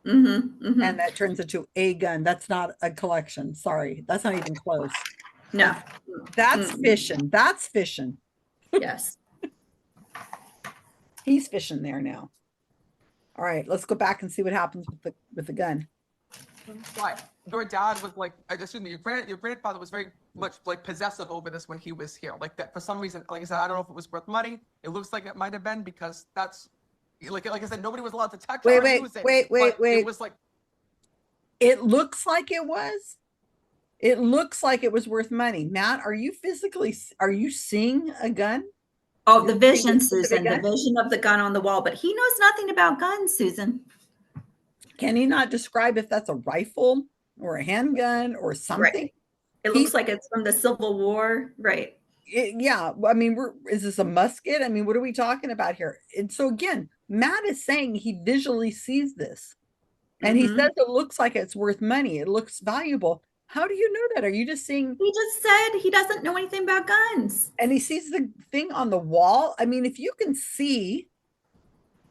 And
that turns into a gun. That's not a collection. Sorry, that's not even close.
No,
that's fishing. That's fishing.
Yes.
He's fishing there now. All right, let's go back and see what happens with the gun.
Why? Your dad was like, excuse me, your grandfather was very much like possessive over this when he was here. Like that for some reason, like I said, I don't know if it was worth money. It looks like it might have been, because that's like I said, nobody was allowed to touch
wait,
or use it.
Wait.
It was like,
it looks like it was. It looks like it was worth money. Matt, are you seeing a gun?
Oh, the vision, Susan, the vision of the gun on the wall, but he knows nothing about guns, Susan.
Can he not describe if that's a rifle or a handgun or something?
Right. It looks like it's from the Civil War. Right.
I mean, is this a musket? I mean, what are we talking about here? And so again, Matt is saying he visually sees this, and he says it looks like it's worth money. It looks valuable. How do you know that? Are you just seeing?
He just said he doesn't know anything about guns.
And he sees the thing on the wall. I mean, if you can see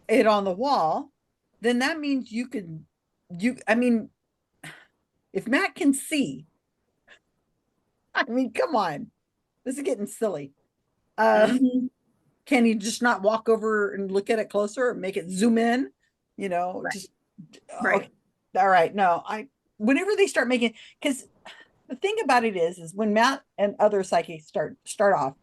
it on the wall, then that means I mean, if Matt can see, I mean, come on. This is getting silly. Can you just not walk over and look at it closer or make it zoom in?
Right.
Just right. Okay. All right. No, whenever they start making, because the thing about it is when Matt and other psychics start off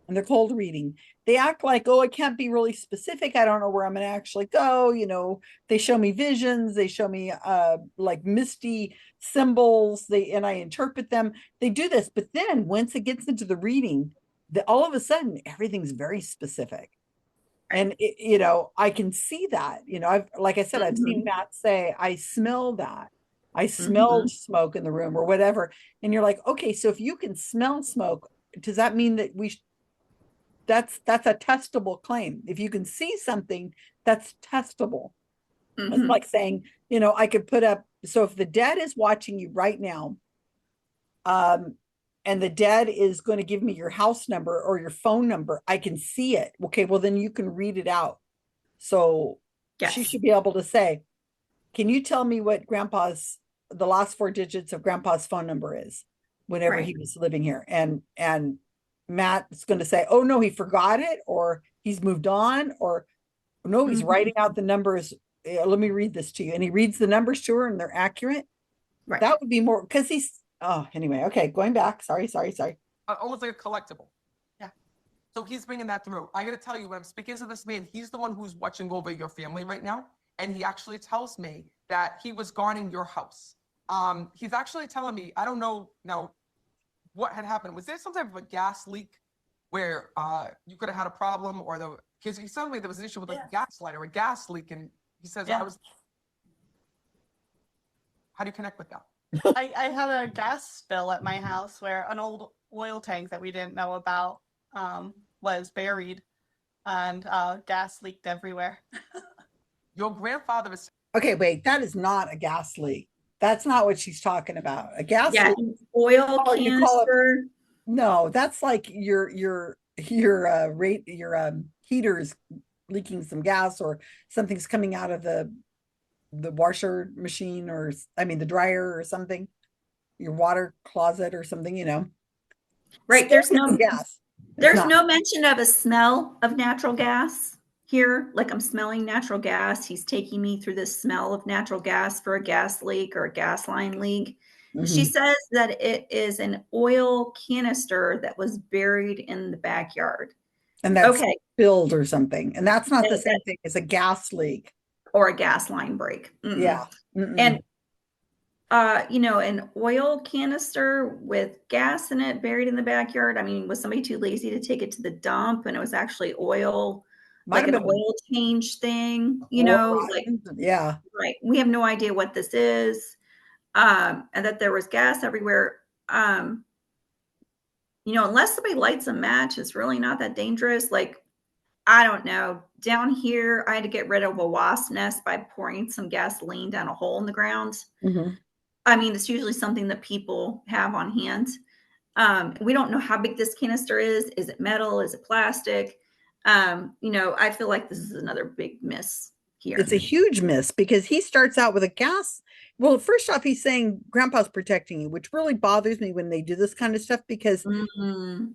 and they're cold reading, they act like, oh, I can't be really specific. I don't know where I'm going to actually go. You know, they show me visions. They show me like misty symbols. And I interpret them. They do this, but then once it gets into the reading, all of a sudden everything's very specific. And you know, I can see that. You know, like I said, I've seen Matt say, I smell that. I smelled smoke in the room or whatever. And you're like, okay, so if you can smell smoke, does that mean that that's a testable claim? If you can see something, that's testable. It's like saying, you know, I could put up, so if the dead is watching you right now, and the dead is going to give me your house number or your phone number, I can see it. Okay, well, then you can read it out. So she should be able to say, can you tell me what the last 4 digits of Grandpa's phone number is whenever he was living here? And Matt's going to say, oh, no, he forgot it, or he's moved on, or no, he's writing out the numbers. Let me read this to you. And he reads the numbers to her and they're accurate.
Right.
That would be more, because anyway, okay, going back. Sorry.
Almost like a collectible. Yeah. So he's bringing that through. I got to tell you, when I'm speaking to this man, he's the one who's watching over your family right now. And he actually tells me that he was guarding your house. He's actually telling me, I don't know now what had happened. Was there some type of a gas leak where you could have had a problem, or because he told me there was an issue with a gas light or a gas leak, and he says, how do you connect with that?
I had a gas spill at my house where an old oil tank that we didn't know about was buried, and gas leaked everywhere.
Your grandfather is...
Okay, wait, that is not a gas leak. That's not what she's talking about. A gas leak.
Oil canister.
No, that's like your heater's leaking some gas, or something's coming out of the washer machine, or the dryer or something, your water closet or something, you know.
Right. There's no
gas.
There's no mention of a smell of natural gas here. Like, I'm smelling natural gas. He's taking me through this smell of natural gas for a gas leak or a gas line leak. She says that it is an oil canister that was buried in the backyard.
And that's spilled or something. And that's not the same thing as a gas leak.
Or a gas line break.
Yeah.
And, you know, an oil canister with gas in it buried in the backyard. I mean, was somebody too lazy to take it to the dump, and it was actually oil, like an oil change thing, you know? Like,
yeah.
Right. We have no idea what this is. And that there was gas everywhere. You know, unless somebody lights a match, it's really not that dangerous. Like, I don't know. Down here, I had to get rid of a wasp nest by pouring some gasoline down a hole in the ground. I mean, it's usually something that people have on hand. We don't know how big this canister is. Is it metal? Is it plastic? You know, I feel like this is another big miss here.
It's a huge miss, because he starts out with a gas. Well, first off, he's saying Grandpa's protecting you, which really bothers me when they do this kind of stuff, because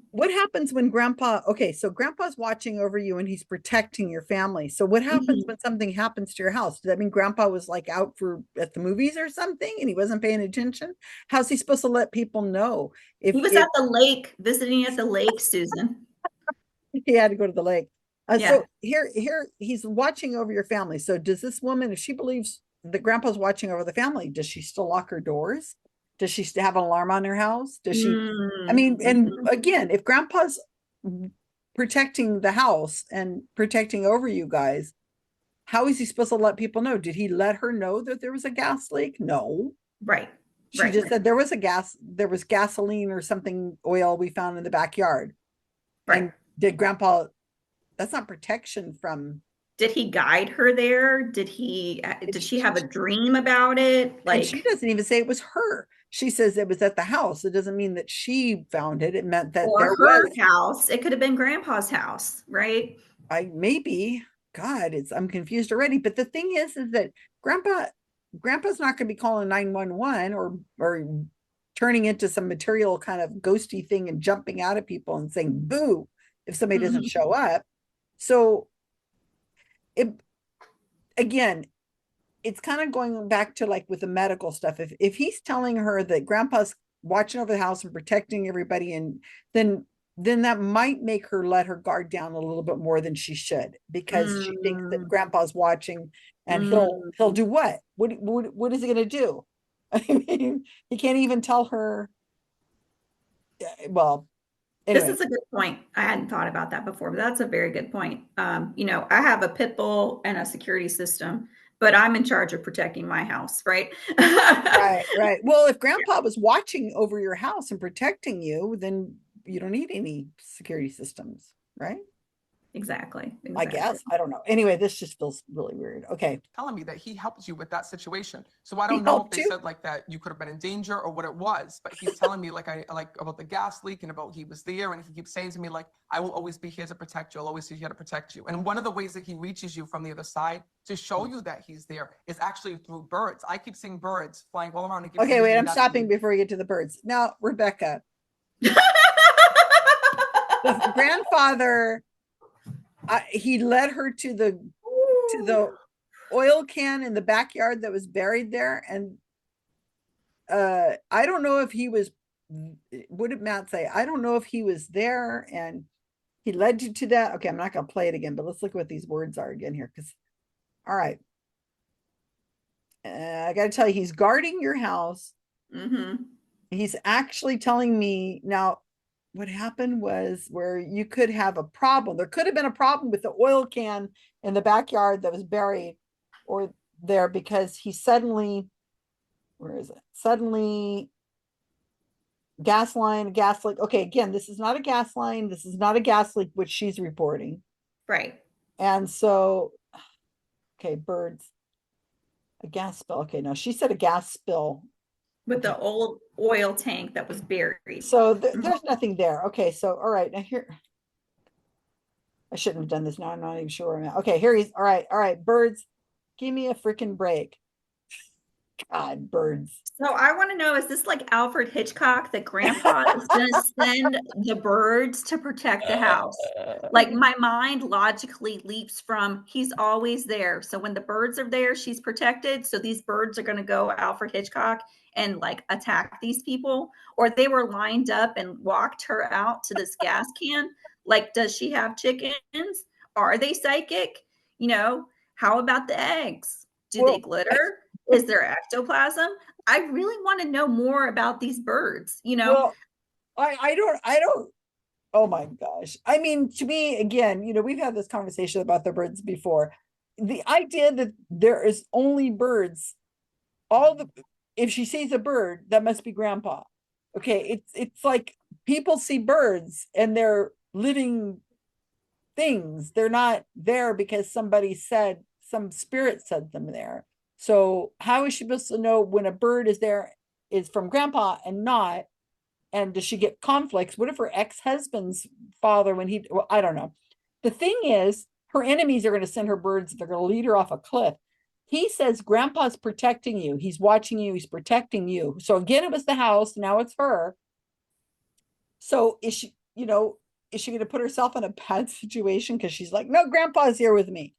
what happens when so Grandpa's watching over you and he's protecting your family. So what happens when something happens to your house? Does that mean Grandpa was like out at the movies or something and he wasn't paying attention? How's he supposed to let people know?
He was at the lake, visiting at the lake, Susan.
He had to go to the lake. So here he's watching over your family. So does this woman, if she believes that Grandpa's watching over the family, does she still lock her doors? Does she still have an alarm on her house? Does she? I mean, and again, if Grandpa's protecting the house and protecting over you guys, how is he supposed to let people know? Did he let her know that there was a gas leak? No.
Right.
She just said there was gasoline or something, oil we found in the backyard.
Right.
And did Grandpa, that's not protection from.
Did he guide her there? Did she have a dream about it?
Like, and she doesn't even say it was her. She says it was at the house. It doesn't mean that she found it. It meant that there was
house. It could have been Grandpa's house, right?
Maybe. God, I'm confused already. But the thing is that Grandpa's not going to be calling 911 or turning into some material kind of ghosty thing and jumping out at people and saying boo if somebody doesn't show up. So it's kind of going back to like with the medical stuff. If he's telling her that Grandpa's watching over the house and protecting everybody, and then that might make her let her guard down a little bit more than she should, because she thinks that grandpa's watching, and he'll do what? What is he going to do? I mean, he can't even tell her. Well, anyway.
This is a good point. I hadn't thought about that before, but that's a very good point. You know, I have a pit bull and a security system, but I'm in charge of protecting my house, right?
Right. Well, if grandpa was watching over your house and protecting you, then you don't need any security systems, right?
Exactly.
I guess. I don't know. Anyway, this just feels really weird. Okay.
Telling me that he helped you with that situation. So I
He
don't know if
helped
they
you?
said like that you could have been in danger or what it was, but he's telling me like about the gas leak and about he was there, and he keeps saying to me like, I will always be here to protect you. I'll always be here to protect you. And one of the ways that he reaches you from the other side to show you that he's there is actually through birds. I keep seeing birds flying all around.
Okay, wait, I'm stopping before we get to the birds. Now, Rebecca, the grandfather, he led her to the oil can in the backyard that was buried there, and I don't know if he was, what did Matt say? I don't know if he was there and he led you to that. Okay, I'm not going to play it again, but let's look at what these words are again here. Because, all right, I got to tell you, he's guarding your house. He's actually telling me now. What happened was where you could have a problem. There could have been a problem with the oil can in the backyard that was buried or there, because he suddenly, where is it? Suddenly gas leak. Okay, again, this is not a gas line. This is not a gas leak, which she's reporting.
Right.
And so, okay, birds, a gas spill. Okay, now she said a gas spill.
With the old oil tank that was buried.
So there's nothing there. Okay, so all right, now here, I shouldn't have done this. Now I'm not even sure where I'm at. Okay, here he's. All right, birds, give me a freaking break. God, birds.
So I want to know, is this like Alfred Hitchcock that grandpa is going to send the birds to protect the house? Like my mind logically leaps from he's always there. So when the birds are there, she's protected. So these birds are going to go Alfred Hitchcock and like attack these people, or they were lined up and walked her out to this gas can. Like, does she have chickens? Are they psychic? You know, how about the eggs? Do they glitter? Is there ectoplasm? I really want to know more about these birds, you know?
Well, I don't, oh my gosh. I mean, to me, again, you know, we've had this conversation about the birds before. The idea that there is only birds, if she sees a bird, that must be grandpa. Okay, it's like people see birds and they're living things. They're not there because somebody said, some spirit said them there. So how is she supposed to know when a bird is there is from grandpa and not? And does she get conflicts? What if her ex-husband's father, well, I don't know. The thing is, her enemies are going to send her birds. They're going to lead her off a cliff. He says, grandpa's protecting you. He's watching you. He's protecting you. So again, it was the house. Now it's her. So is she going to put herself in a bad situation? Because she's like, no, grandpa's here with me.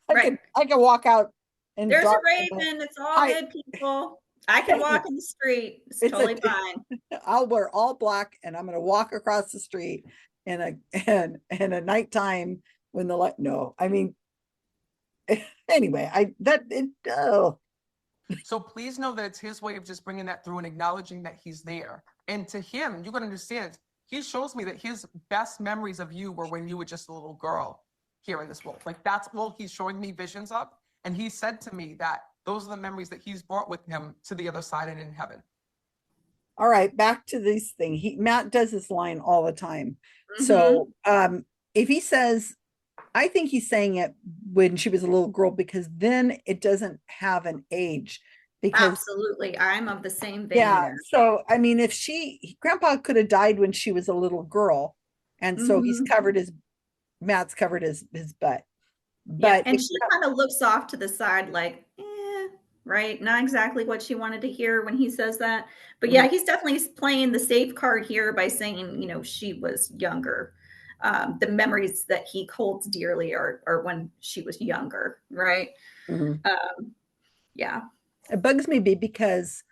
I can walk out. And
there's a raven. It's all good, people. I can walk in the street. It's totally fine.
I'll wear all black and I'm going to walk across the street in a nighttime when the light. No, I mean, anyway,
So please know that it's his way of just bringing that through and acknowledging that he's there. And to him, you got to understand, he shows me that his best memories of you were when you were just a little girl here in this world. Like that's all he's showing me visions of. And he said to me that those are the memories that he's brought with him to the other side and in heaven.
All right, back to this thing. Matt does this line all the time. So if he says, I think he's saying it when she was a little girl, because then it doesn't have an age. Because
absolutely, I'm of the same vein.
Yeah.
There.
So I mean, if grandpa could have died when she was a little girl, and so Matt's covered his butt. But
and she kind of looks off to the side like, right? Not exactly what she wanted to hear when he says that. But yeah, he's definitely playing the safe card here by saying, you know, she was younger. The memories that he holds dearly are when she was younger, right? Yeah.
It bugs me because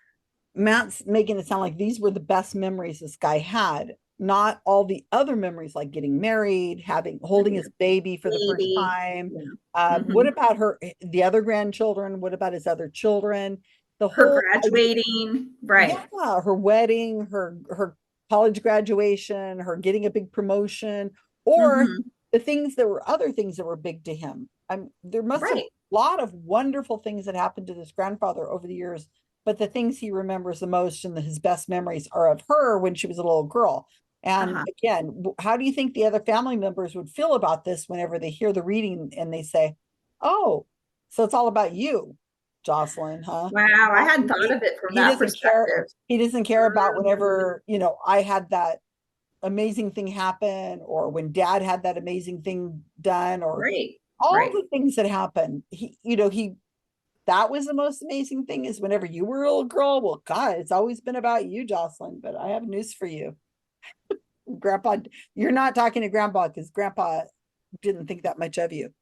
Matt's making it sound like these were the best memories this guy had, not all the other memories like getting married, holding his baby for the first
Baby.
time.
Yeah.
What
Mhm.
about the other grandchildren? What about his other children? The
Her
whole idea,
graduating, right?
yeah, her wedding, her college graduation, her getting a big promotion, or
Hmm.
the things that were other things that were big to him. There must have
Right.
been a lot of wonderful things that happened to this grandfather over the years, but the things he remembers the most and his best memories are of her when she was a little girl. And
Uh-huh.
again, how do you think the other family members would feel about this whenever they hear the reading and they say, "Oh, so it's all about you, Jocelyn, huh?"
Wow, I hadn't thought
He,
of it from
he
that
doesn't care.
perspective.
He doesn't care about
Mhm.
whenever, I had that amazing thing happen, or when dad had that amazing thing done, or
Right.
all
Right.
the things that happen. That was the most amazing thing is whenever you were a little girl. Well, God, it's always been about you, Jocelyn, but I have news for you. Grandpa, you're not talking to grandpa because grandpa didn't think that much of you.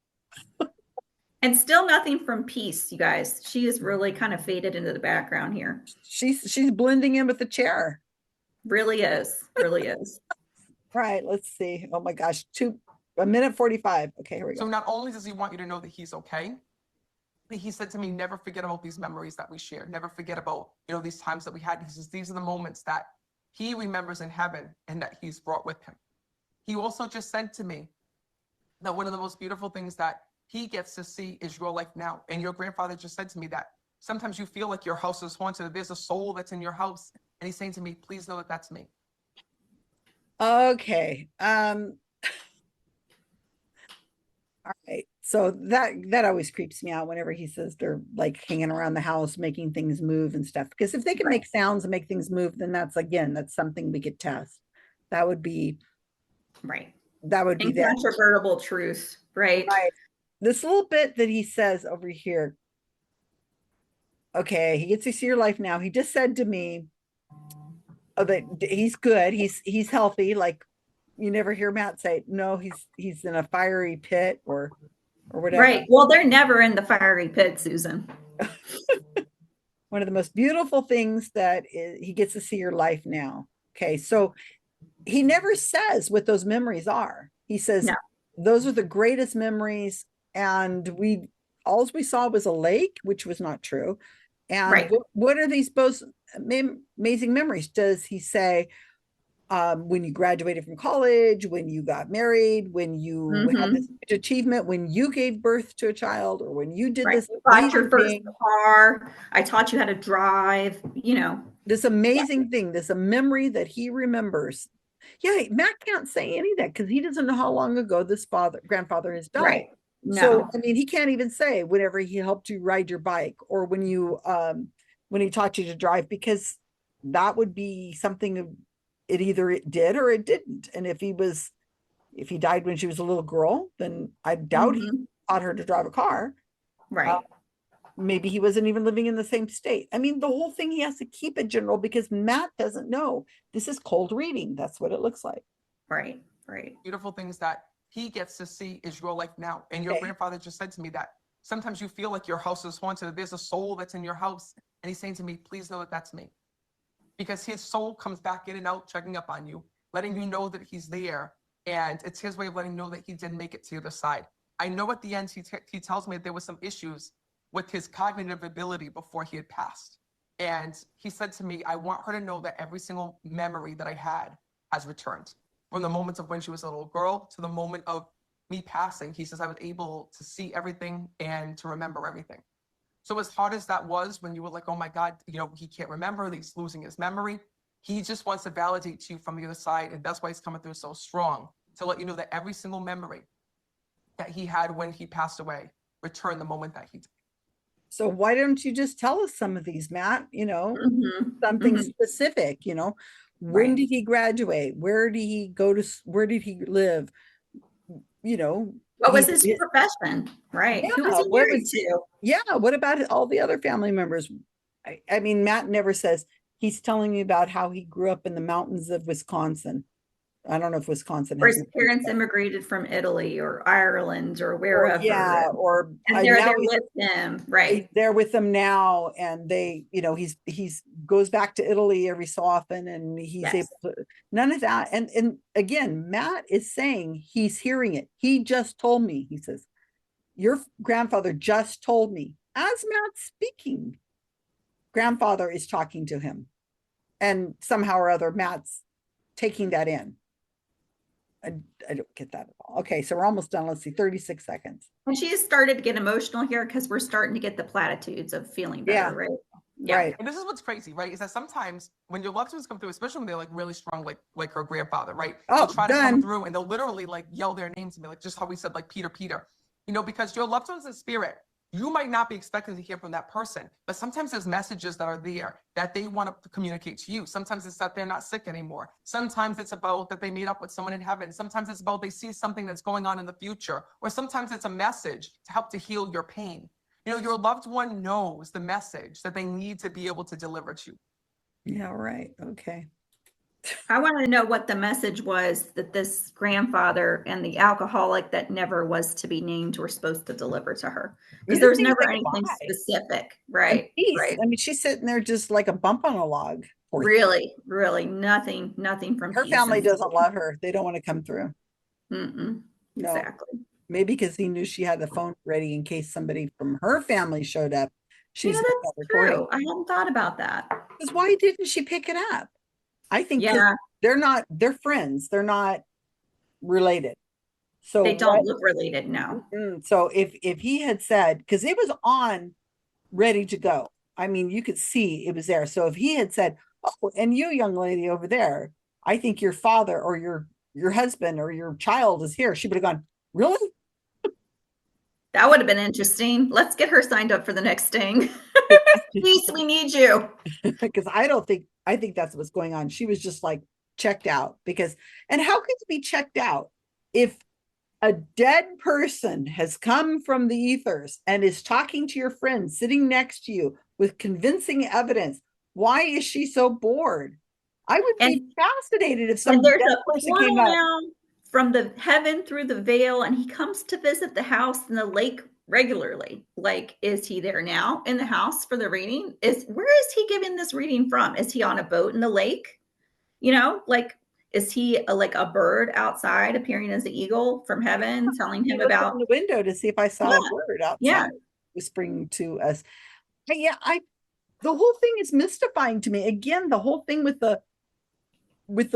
And still nothing from Peace, you guys. She is really kind of faded into the background here.
She's blending in with the chair.
Really is. Really is.
Right, let's see. Oh my gosh, 1 minute 45. Okay, here we
So
go.
not only does he want you to know that he's okay, but he said to me, never forget about these memories that we shared. Never forget about, these times that we had. He says, these are the moments that he remembers in heaven and that he's brought with him. He also just said to me that one of the most beautiful things that he gets to see is your life now. And your grandfather just said to me that sometimes you feel like your house is haunted. There's a soul that's in your house. And he's saying to me, please know that that's me.
Okay. All right. So that always creeps me out whenever he says they're like hanging around the house, making things move and stuff. Because if they can
Right.
make sounds and make things move, then that's something we could test. That would be
Right.
that would be that.
Incontrovertible truth. Right.
Right. This little bit that he says over here. Okay, he gets to see your life now. He just said to me, "Oh, that he's good. He's healthy." Like you never hear Matt say, "No, he's in a fiery pit or whatever."
Right. Well, they're never in the fiery pit, Susan.
One of the most beautiful things he gets to see your life now. Okay, so he never says what those memories are. He says
No.
those are the greatest memories, and all we saw was a lake, which was not true. And
Right.
what are these most amazing memories? Does he say when you graduated from college, when you got married, when you had this achievement, when you gave birth to a child, or when you did
Right.
this
You bought your
amazing
first
thing?
car. I taught you how to drive,
This amazing thing, this a memory that he remembers. Yeah, Matt can't say any of that because he doesn't know how long ago this grandfather has died.
Right.
So
No.
I mean, he can't even say whenever he helped you ride your bike or when he taught you to drive, because that would be something it either it did or it didn't. And if he died when she was a little girl, then I doubt he
Mhm.
taught her to drive a car.
Right.
Maybe he wasn't even living in the same state. I mean, the whole thing he has to keep it general because Matt doesn't know. This is cold reading. That's what it looks like.
Right. Right.
Beautiful things that he gets to see is your life now. And your grandfather just said to me that sometimes you feel like your house is haunted. There's a soul that's in your house. And he's saying to me, please know that that's me. Because his soul comes back in and out, checking up on you, letting you know that he's there. And it's his way of letting you know that he didn't make it to the other side. I know at the end, he tells me that there was some issues with his cognitive ability before he had passed. And he said to me, I want her to know that every single memory that I had has returned. From the moments of when she was a little girl to the moment of me passing, he says I was able to see everything and to remember everything. So as hard as that was when you were like, oh my God, he can't remember, he's losing his memory. He just wants to validate to you from the other side. And that's why he's coming through so strong to let you know that every single memory that he had when he passed away returned the moment that he did.
So why don't you just tell us some of these, Matt?
Mhm.
Something
Mhm.
specific, when
Right.
did he graduate? Where did he where did he live?
What was his profession? Right. Who was
Yeah,
he married to?
yeah, what about all the other family members? I mean, Matt never says he's telling me about how he grew up in the mountains of Wisconsin. I don't know if Wisconsin
Or
has.
his parents immigrated from Italy or Ireland or
Or,
wherever.
yeah, or
And they're
now
there
he's
with him, right?
there with them now, and they, he's goes back to Italy every so often, and he's
Yes.
able to, none of that. And again, Matt is saying he's hearing it. He just told me, he says, your grandfather just told me, as Matt's speaking, grandfather is talking to him, and somehow or other Matt's taking that in. I don't get that at all. Okay, so we're almost done. Let's see, 36 seconds.
And she just started to get emotional here because we're starting to get the platitudes of feeling better,
Yeah.
right?
Yeah. Right.
And this is what's crazy, right? Is that sometimes when your loved ones come through, especially when they're like really strong, like her grandfather, right?
Oh,
they'll try
done.
to come through and they'll literally like yell their names and be like, just how we said, like Peter, Peter, because your loved ones in spirit, you might not be expecting to hear from that person, but sometimes there's messages that are there that they want to communicate to you. Sometimes it's that they're not sick anymore. Sometimes it's about that they meet up with someone in heaven. Sometimes it's about they see something that's going on in the future, or sometimes it's a message to help to heal your pain. Your loved one knows the message that they need to be able to deliver to you.
Yeah, right. Okay.
I want to know what the message was that this grandfather and the alcoholic that never was to be named were supposed to deliver to her. Because there was never anything specific, right? Right.
I mean, she's sitting there just like a bump on a log.
Really, nothing from
her family doesn't love her. They don't want to come through.
No. Exactly.
Maybe because he knew she had the phone ready in case somebody from her family showed up. She's
that's true. I hadn't thought about that.
Because why didn't she pick it up? I think they're friends. They're not related. So
they don't look related, no.
So if he had said, because it was on ready to go. I mean, you could see it was there. So if he had said, oh, and you young lady over there, I think your father or your husband or your child is here, she would have gone, really?
That would have been interesting. Let's get her signed up for the next sting. Please, we need you.
Because I think that's what's going on. She was just like checked out and how could you be checked out if a dead person has come from the ethers and is talking to your friend sitting next to you with convincing evidence? Why is she so bored? I would be fascinated if some
there's
dead
a
person came out
from the heaven through the veil, and he comes to visit the house and the lake regularly. Like, is he there now in the house for the reading? Where is he giving this reading from? Is he on a boat in the lake? Like, is he like a bird outside appearing as an eagle from heaven, telling him about
the window to see if I saw a bird outside whispering to us? But the whole thing is mystifying to me. Again, the whole thing with the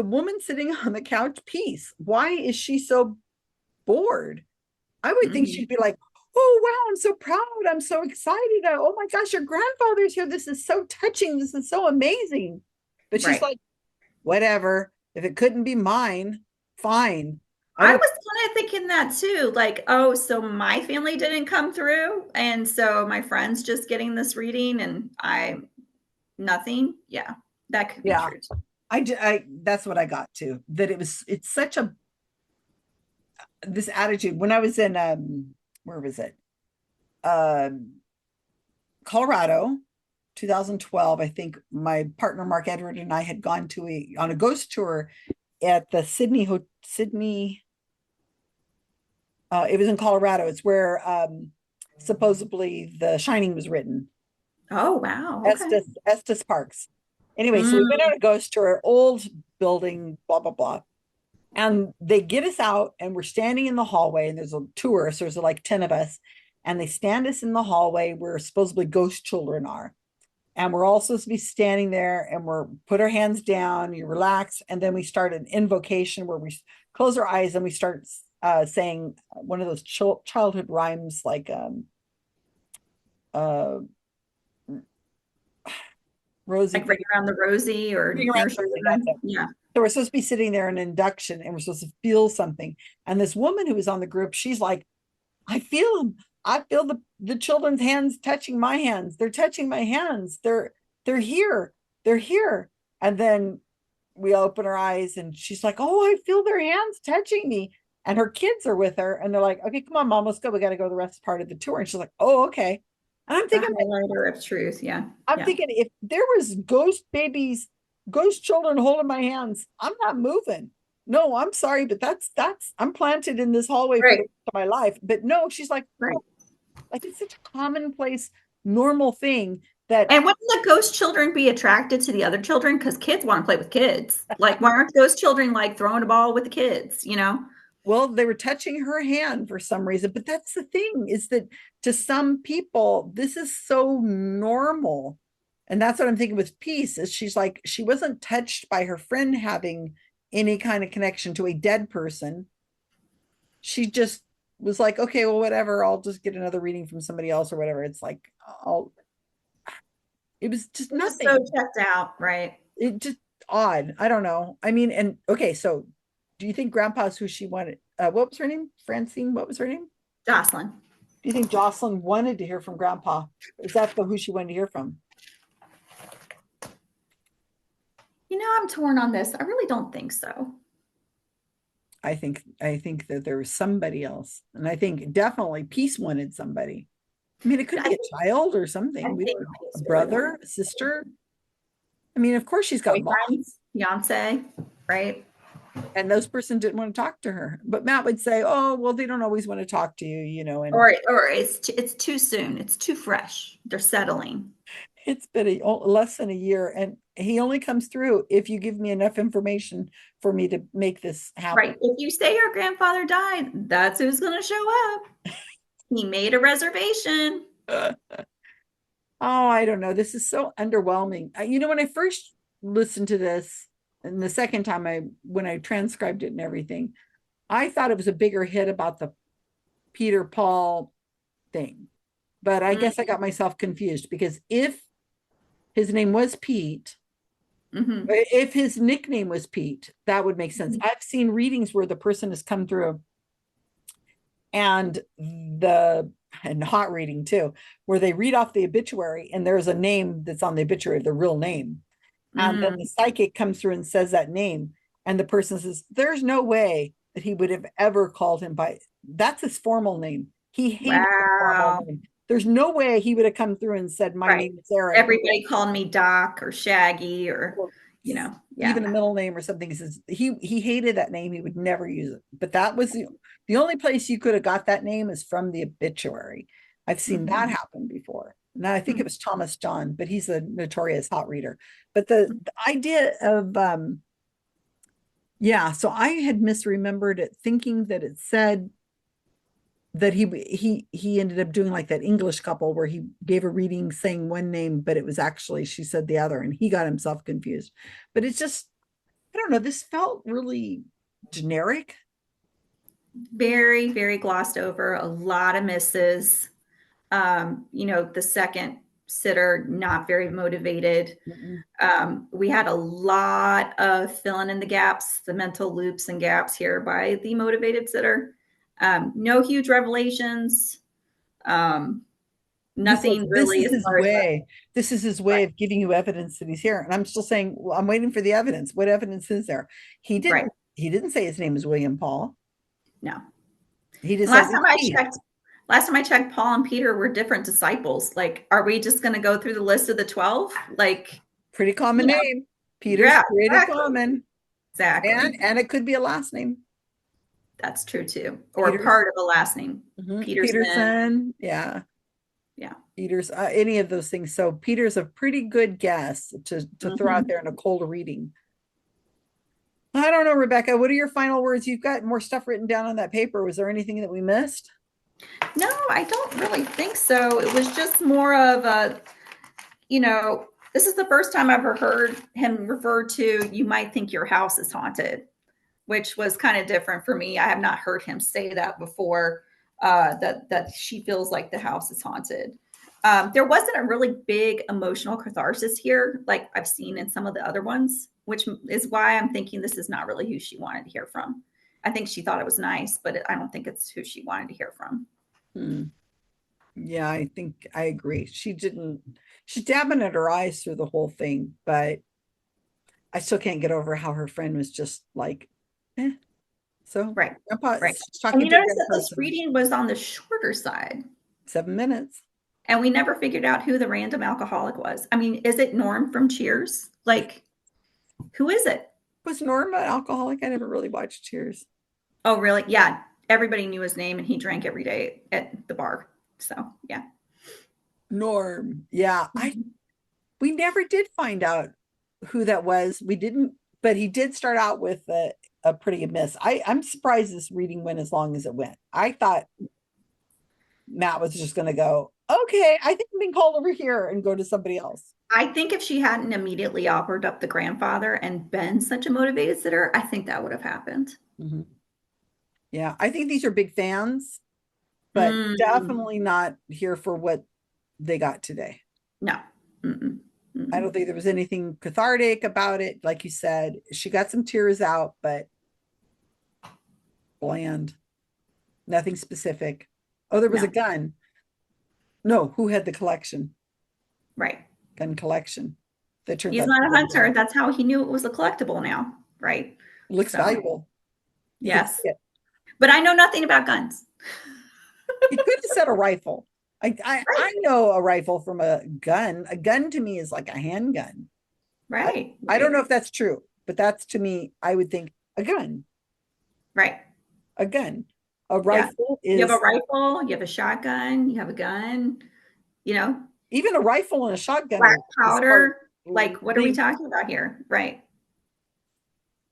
woman sitting on the couch piece. Why is she so bored? I would think she'd be like, oh, wow, I'm so proud. I'm so excited. Oh my gosh, your grandfather's here. This is so touching. This is so amazing. But she's like, whatever. If it couldn't be mine, fine.
I was kind of thinking that too. Like, oh, so my family didn't come through. And so my friend's just getting this reading and nothing. Yeah, that could be true.
I that's what I got to, that it's such this attitude. When I was in where was it? Colorado, 2012, I think my partner Mark Edward and I had gone on a ghost tour at the Sydney. It was in Colorado. It's where supposedly The Shining was written.
Oh, wow.
Okay. Estes Parks. Anyway, so we went on a ghost tour, old building, blah, blah, blah. And they get us out and we're standing in the hallway and there's a tour. So there's like 10 of us and they stand us in the hallway where supposedly ghost children are. And we're all supposed to be standing there and we're put our hands down, you relax. And then we start an invocation where we close our eyes and we start saying one of those childhood rhymes like Rosie,
like Ring Around the Rosie or
yeah. So we're supposed to be sitting there in induction and we're supposed to feel something. And this woman who was on the group, she's like, I feel them. I feel the children's hands touching my hands. They're touching my hands. They're here. They're here. And then we open our eyes and she's like, oh, I feel their hands touching me. And her kids are with her and they're like, okay, come on, mom, let's go. We got to go to the rest part of the tour. And she's like, oh, okay. And I'm thinking,
highlighter of truth. Yeah.
I'm thinking if there was ghost babies, ghost children holding my hands, I'm not moving. no, I'm sorry, but that's I'm planted in this hallway for
Right.
the rest of my life. But no, she's like,
Right.
"Oh," like it's such a commonplace, normal thing that,
And wouldn't the ghost children be attracted to the other children? Because kids want to play with kids. Like, why aren't those children like throwing a ball with the kids, you know?
well, they were touching her hand for some reason. But that's the thing, is that to some people, this is so normal. And that's what I'm thinking with Peace, is she's like, she wasn't touched by her friend having any kind of connection to a dead person. She just was like, okay, well, whatever, I'll just get another reading from somebody else or whatever. It's like, I'll, it was just
Just
nothing.
so checked out, right?
It just odd. I don't know. I mean, and okay, so do you think Grandpa's who she wanted? What was her name? Francine, what was her name?
Jocelyn.
Do you think Jocelyn wanted to hear from Grandpa? Is that who she wanted to hear from?
You know, I'm torn on this. I really don't think so.
I think that there was somebody else. And I think definitely Peace wanted somebody. I mean, it could be a child or something. We don't know. A brother, a sister. I mean, of course she's got mom,
fiance, right?
and those person didn't want to talk to her. But Matt would say, "Oh, well, they don't always want to talk to you, you know." And
Or it's too soon. It's too fresh. They're settling.
it's been less than a year, and he only comes through if you give me enough information for me to make this happen.
Right. If you say your grandfather died, that's who's going to show up. He made a reservation.
Oh, I don't know. This is so underwhelming. You know, when I first listened to this, and the second time when I transcribed it and everything, I thought it was a bigger hit about the Peter Paul thing. But I guess I got myself confused, because if his name was Pete, if his nickname was Pete, that would make sense. I've seen readings where the person has come through and hot reading too, where they read off the obituary and there's a name that's on the obituary, the real name. And then the psychic comes through and says that name. And the person says, there's no way that he would have ever called him by, that's his formal name. He hated the formal name. There's no way he would have come through and said, my name is Eric.
Everybody called me Doc or Shaggy or, you know,
even a middle name or something. He says he hated that name. He would never use it. But that was the only place you could have got that name is from the obituary. I've seen that happen before. Now I think it was Thomas John, but he's a notorious hot reader. But the idea of so I had misremembered it, thinking that it said that he ended up doing like that English couple where he gave a reading saying one name, but it was actually, she said the other, and he got himself confused. But it's just, I don't know, this felt really generic.
Very, very glossed over, a lot of misses. You know, the second sitter, not very motivated. We had a lot of filling in the gaps, the mental loops and gaps here by the motivated sitter. No huge revelations. Nothing really.
This is his way. This is his way of giving you evidence that he's here. And I'm still saying, well, I'm waiting for the evidence. What evidence is there? He didn't say his name is William Paul.
No.
He just
last time I checked, Paul and Peter were different disciples. Like, are we just going to go through the list of the 12? Like,
pretty common name. Peter's pretty common.
Exactly.
And it could be a last name.
That's true too. Or part of a last name.
Peterson. Yeah. Peter's, any of those things. So Peter's a pretty good guess to throw out there in a cold reading. I don't know, Rebecca, what are your final words? You've got more stuff written down on that paper. Was there anything that we missed?
No, I don't really think so. It was just more of a, you know, this is the first time I've ever heard him refer to, you might think your house is haunted, which was kind of different for me. I have not heard him say that before, that she feels like the house is haunted. There wasn't a really big emotional catharsis here, like I've seen in some of the other ones, which is why I'm thinking this is not really who she wanted to hear from. I think she thought it was nice, but I don't think it's who she wanted to hear from.
Yeah, I think I agree. She's dabbing at her eyes through the whole thing, but I still can't get over how her friend was just like, So Grandpa,
and you notice that this reading was on the shorter side.
7 minutes.
And we never figured out who the random alcoholic was. I mean, is it Norm from Cheers? Like, who is it?
Was Norm an alcoholic? I never really watched Cheers.
Oh, really? Yeah. Everybody knew his name and he drank every day at the bar. So, yeah.
Norm. Yeah. We never did find out who that was. We didn't, but he did start out with a pretty miss. I'm surprised this reading went as long as it went. I thought Matt was just going to go, okay, I think I'm being called over here and go to somebody else.
I think if she hadn't immediately offered up the grandfather and been such a motivated sitter, I think that would have happened.
Mm-hmm. Yeah, I think these are big fans, but definitely not here for what they got today.
No.
I don't think there was anything cathartic about it. Like you said, she got some tears out, but bland. Nothing specific. Oh, there was a gun. No, who had the collection?
Right.
Gun collection. That turned
He's
out
not a hunter. That's how he knew it was a collectible now. Right.
It looks valuable.
Yes. But I know nothing about guns.
You could have said a rifle. I know a rifle from a gun. A gun to me is like a handgun.
Right.
I don't know if that's true, but that's to me, I would think a gun.
Right.
A gun. A rifle is.
You have a rifle, you have a shotgun, you have a gun, you know.
Even a rifle and a shotgun.
Black powder. Like, what are we talking about here? Right.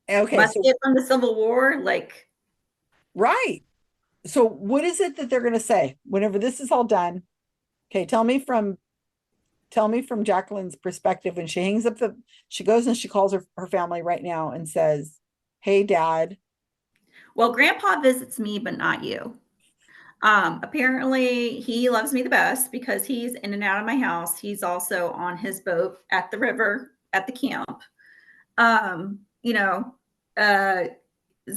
Okay.
Musket from the Civil War. Like.
Right. So what is it that they're going to say whenever this is all done? Okay, tell me from Jacqueline's perspective when she hangs up she goes and she calls her family right now and says, "Hey, Dad."
Well, Grandpa visits me, but not you. Apparently he loves me the best because he's in and out of my house. He's also on his boat at the river at the camp.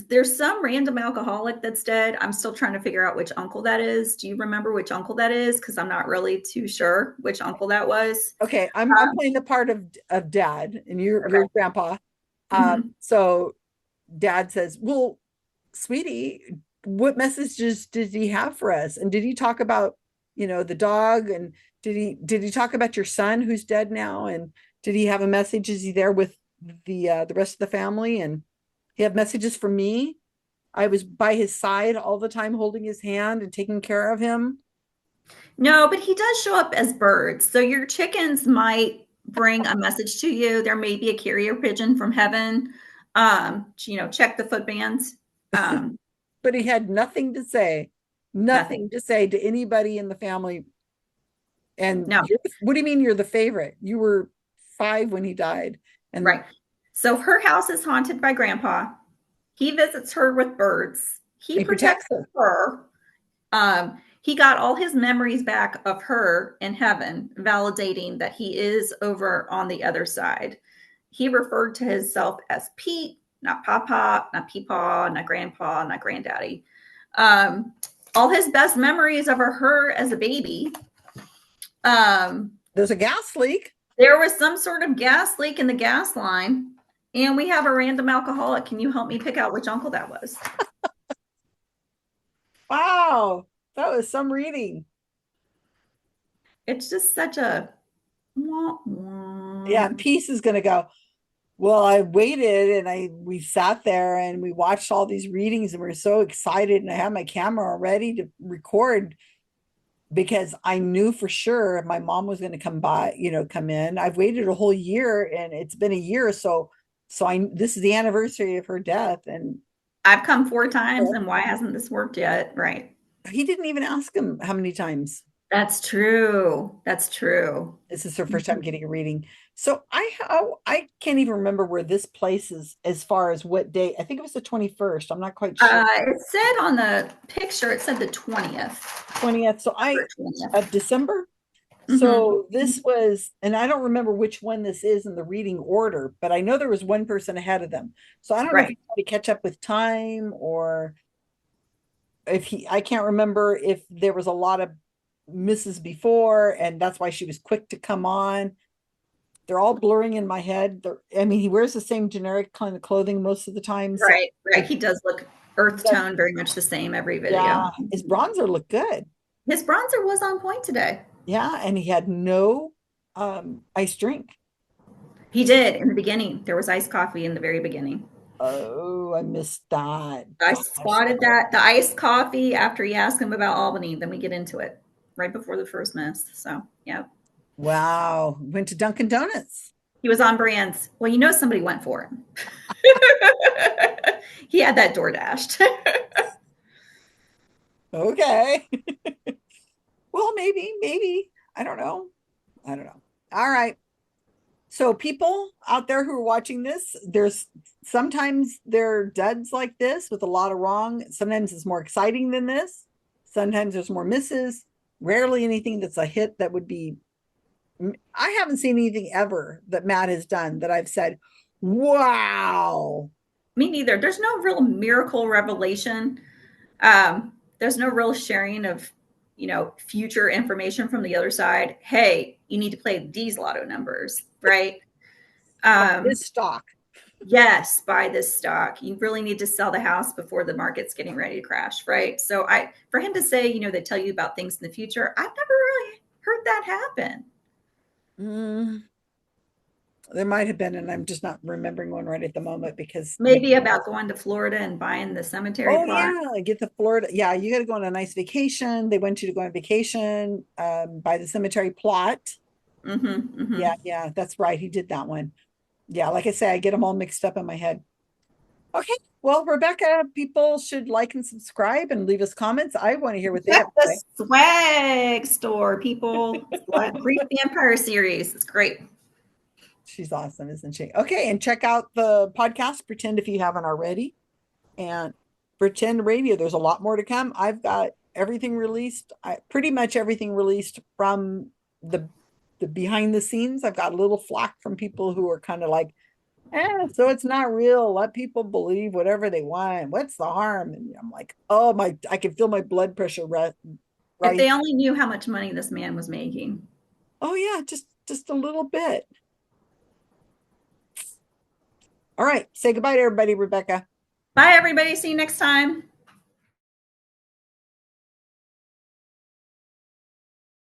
There's some random alcoholic that's dead. I'm still trying to figure out which uncle that is. Do you remember which uncle that is? Because I'm not really too sure which uncle that was.
Okay, I'm playing the part of Dad, and you're Grandpa. So Dad says, "Well, sweetie, what messages did he have for us? And did he talk about, the dog? And did he talk about your son who's dead now? And did he have a message? Is he there with the rest of the family? And he have messages for me? I was by his side all the time, holding his hand and taking care of him."
No, but he does show up as birds. So your chickens might bring a message to you. There may be a carrier pigeon from heaven. Check the footbands.
But he had nothing to say, nothing to say to anybody in the family. And
no.
What do you mean you're the favorite? You were 5 when he died. And
right. So her house is haunted by Grandpa. He visits her with birds. He protects her. He got all his memories back of her in heaven, validating that he is over on the other side. He referred to himself as Pete, not Papa, not Peepaw, not Grandpa, not Granddaddy. All his best memories of her as a baby.
There's a gas leak.
There was some sort of gas leak in the gas line. And we have a random alcoholic. Can you help me pick out which uncle that was?
Wow. That was some reading.
It's just such a
Yeah, and Peace is going to go, "Well, I waited and we sat there and we watched all these readings and we were so excited, and I had my camera ready to record because I knew for sure my mom was going to come in. I've waited a whole year and it's been a year. So this is the anniversary of her death. And
I've come 4 times, and why hasn't this worked yet?" Right.
He didn't even ask him how many times.
That's true. That's true.
This is her first time getting a reading. So I can't even remember where this place is as far as what day. I think it was the 21st. I'm not quite sure.
It said on the picture, it said the 20th.
20th. So 20th. Of December. So this was, and I don't remember which one this is in the reading order, but I know there was one person ahead of them. So I don't know if he had to catch up with time, or I can't remember if there was a lot of misses before, and that's why she was quick to come on. They're all blurring in my head. He wears the same generic kind of clothing most of the time.
Right. He does look earth tone, very much the same every video.
Yeah, his bronzer looked good.
His bronzer was on point today.
Yeah, and he had no ice drink.
He did in the beginning. There was iced coffee in the very beginning.
Oh, I missed that.
I
Gosh.
spotted that the iced coffee after he asked him about Albany. Then we get into it right before the first miss. So yeah,
Wow. Went to Dunkin' Donuts.
he was on brands. Well, somebody went for him. He had that door dashed.
Okay. Well, maybe. I don't know. All right. So people out there who are watching this, there's sometimes there are duds like this with a lot of wrong. Sometimes it's more exciting than this. Sometimes there's more misses. Rarely anything that's a hit that would be. I haven't seen anything ever that Matt has done that I've said, wow.
Me neither. There's no real miracle revelation. There's no real sharing of, future information from the other side. Hey, you need to play these lotto numbers, right?
This stock.
Yes, buy this stock. You really need to sell the house before the market's getting ready to crash, right? So for him to say, they tell you about things in the future, I've never really heard that happen.
There might have been, and I'm just not remembering one right at the moment because
maybe about going to Florida and buying the cemetery plot.
Yeah, get the Florida. Yeah, you got to go on a nice vacation. They want you to go on vacation, by the cemetery plot. Yeah, that's right. He did that one. Yeah, like I say, I get them all mixed up in my head. Okay, well, Rebecca, people should like and subscribe and leave us comments. I want to hear what they have to say.
The swag store, people. Brief Vampire series. It's great.
She's awesome, isn't she? Okay, and check out the podcast, Pretend, if you haven't already. And Pretend Radio, there's a lot more to come. I've got everything released, pretty much everything released from the behind the scenes. I've got a little flack from people who are kind of like, so it's not real. Let people believe whatever they want. What's the harm? And I'm like, oh my, I can feel my blood pressure right.
If they only knew how much money this man was making.
Oh yeah, just a little bit. All right, say goodbye to everybody, Rebecca.
Bye, everybody. See you next time.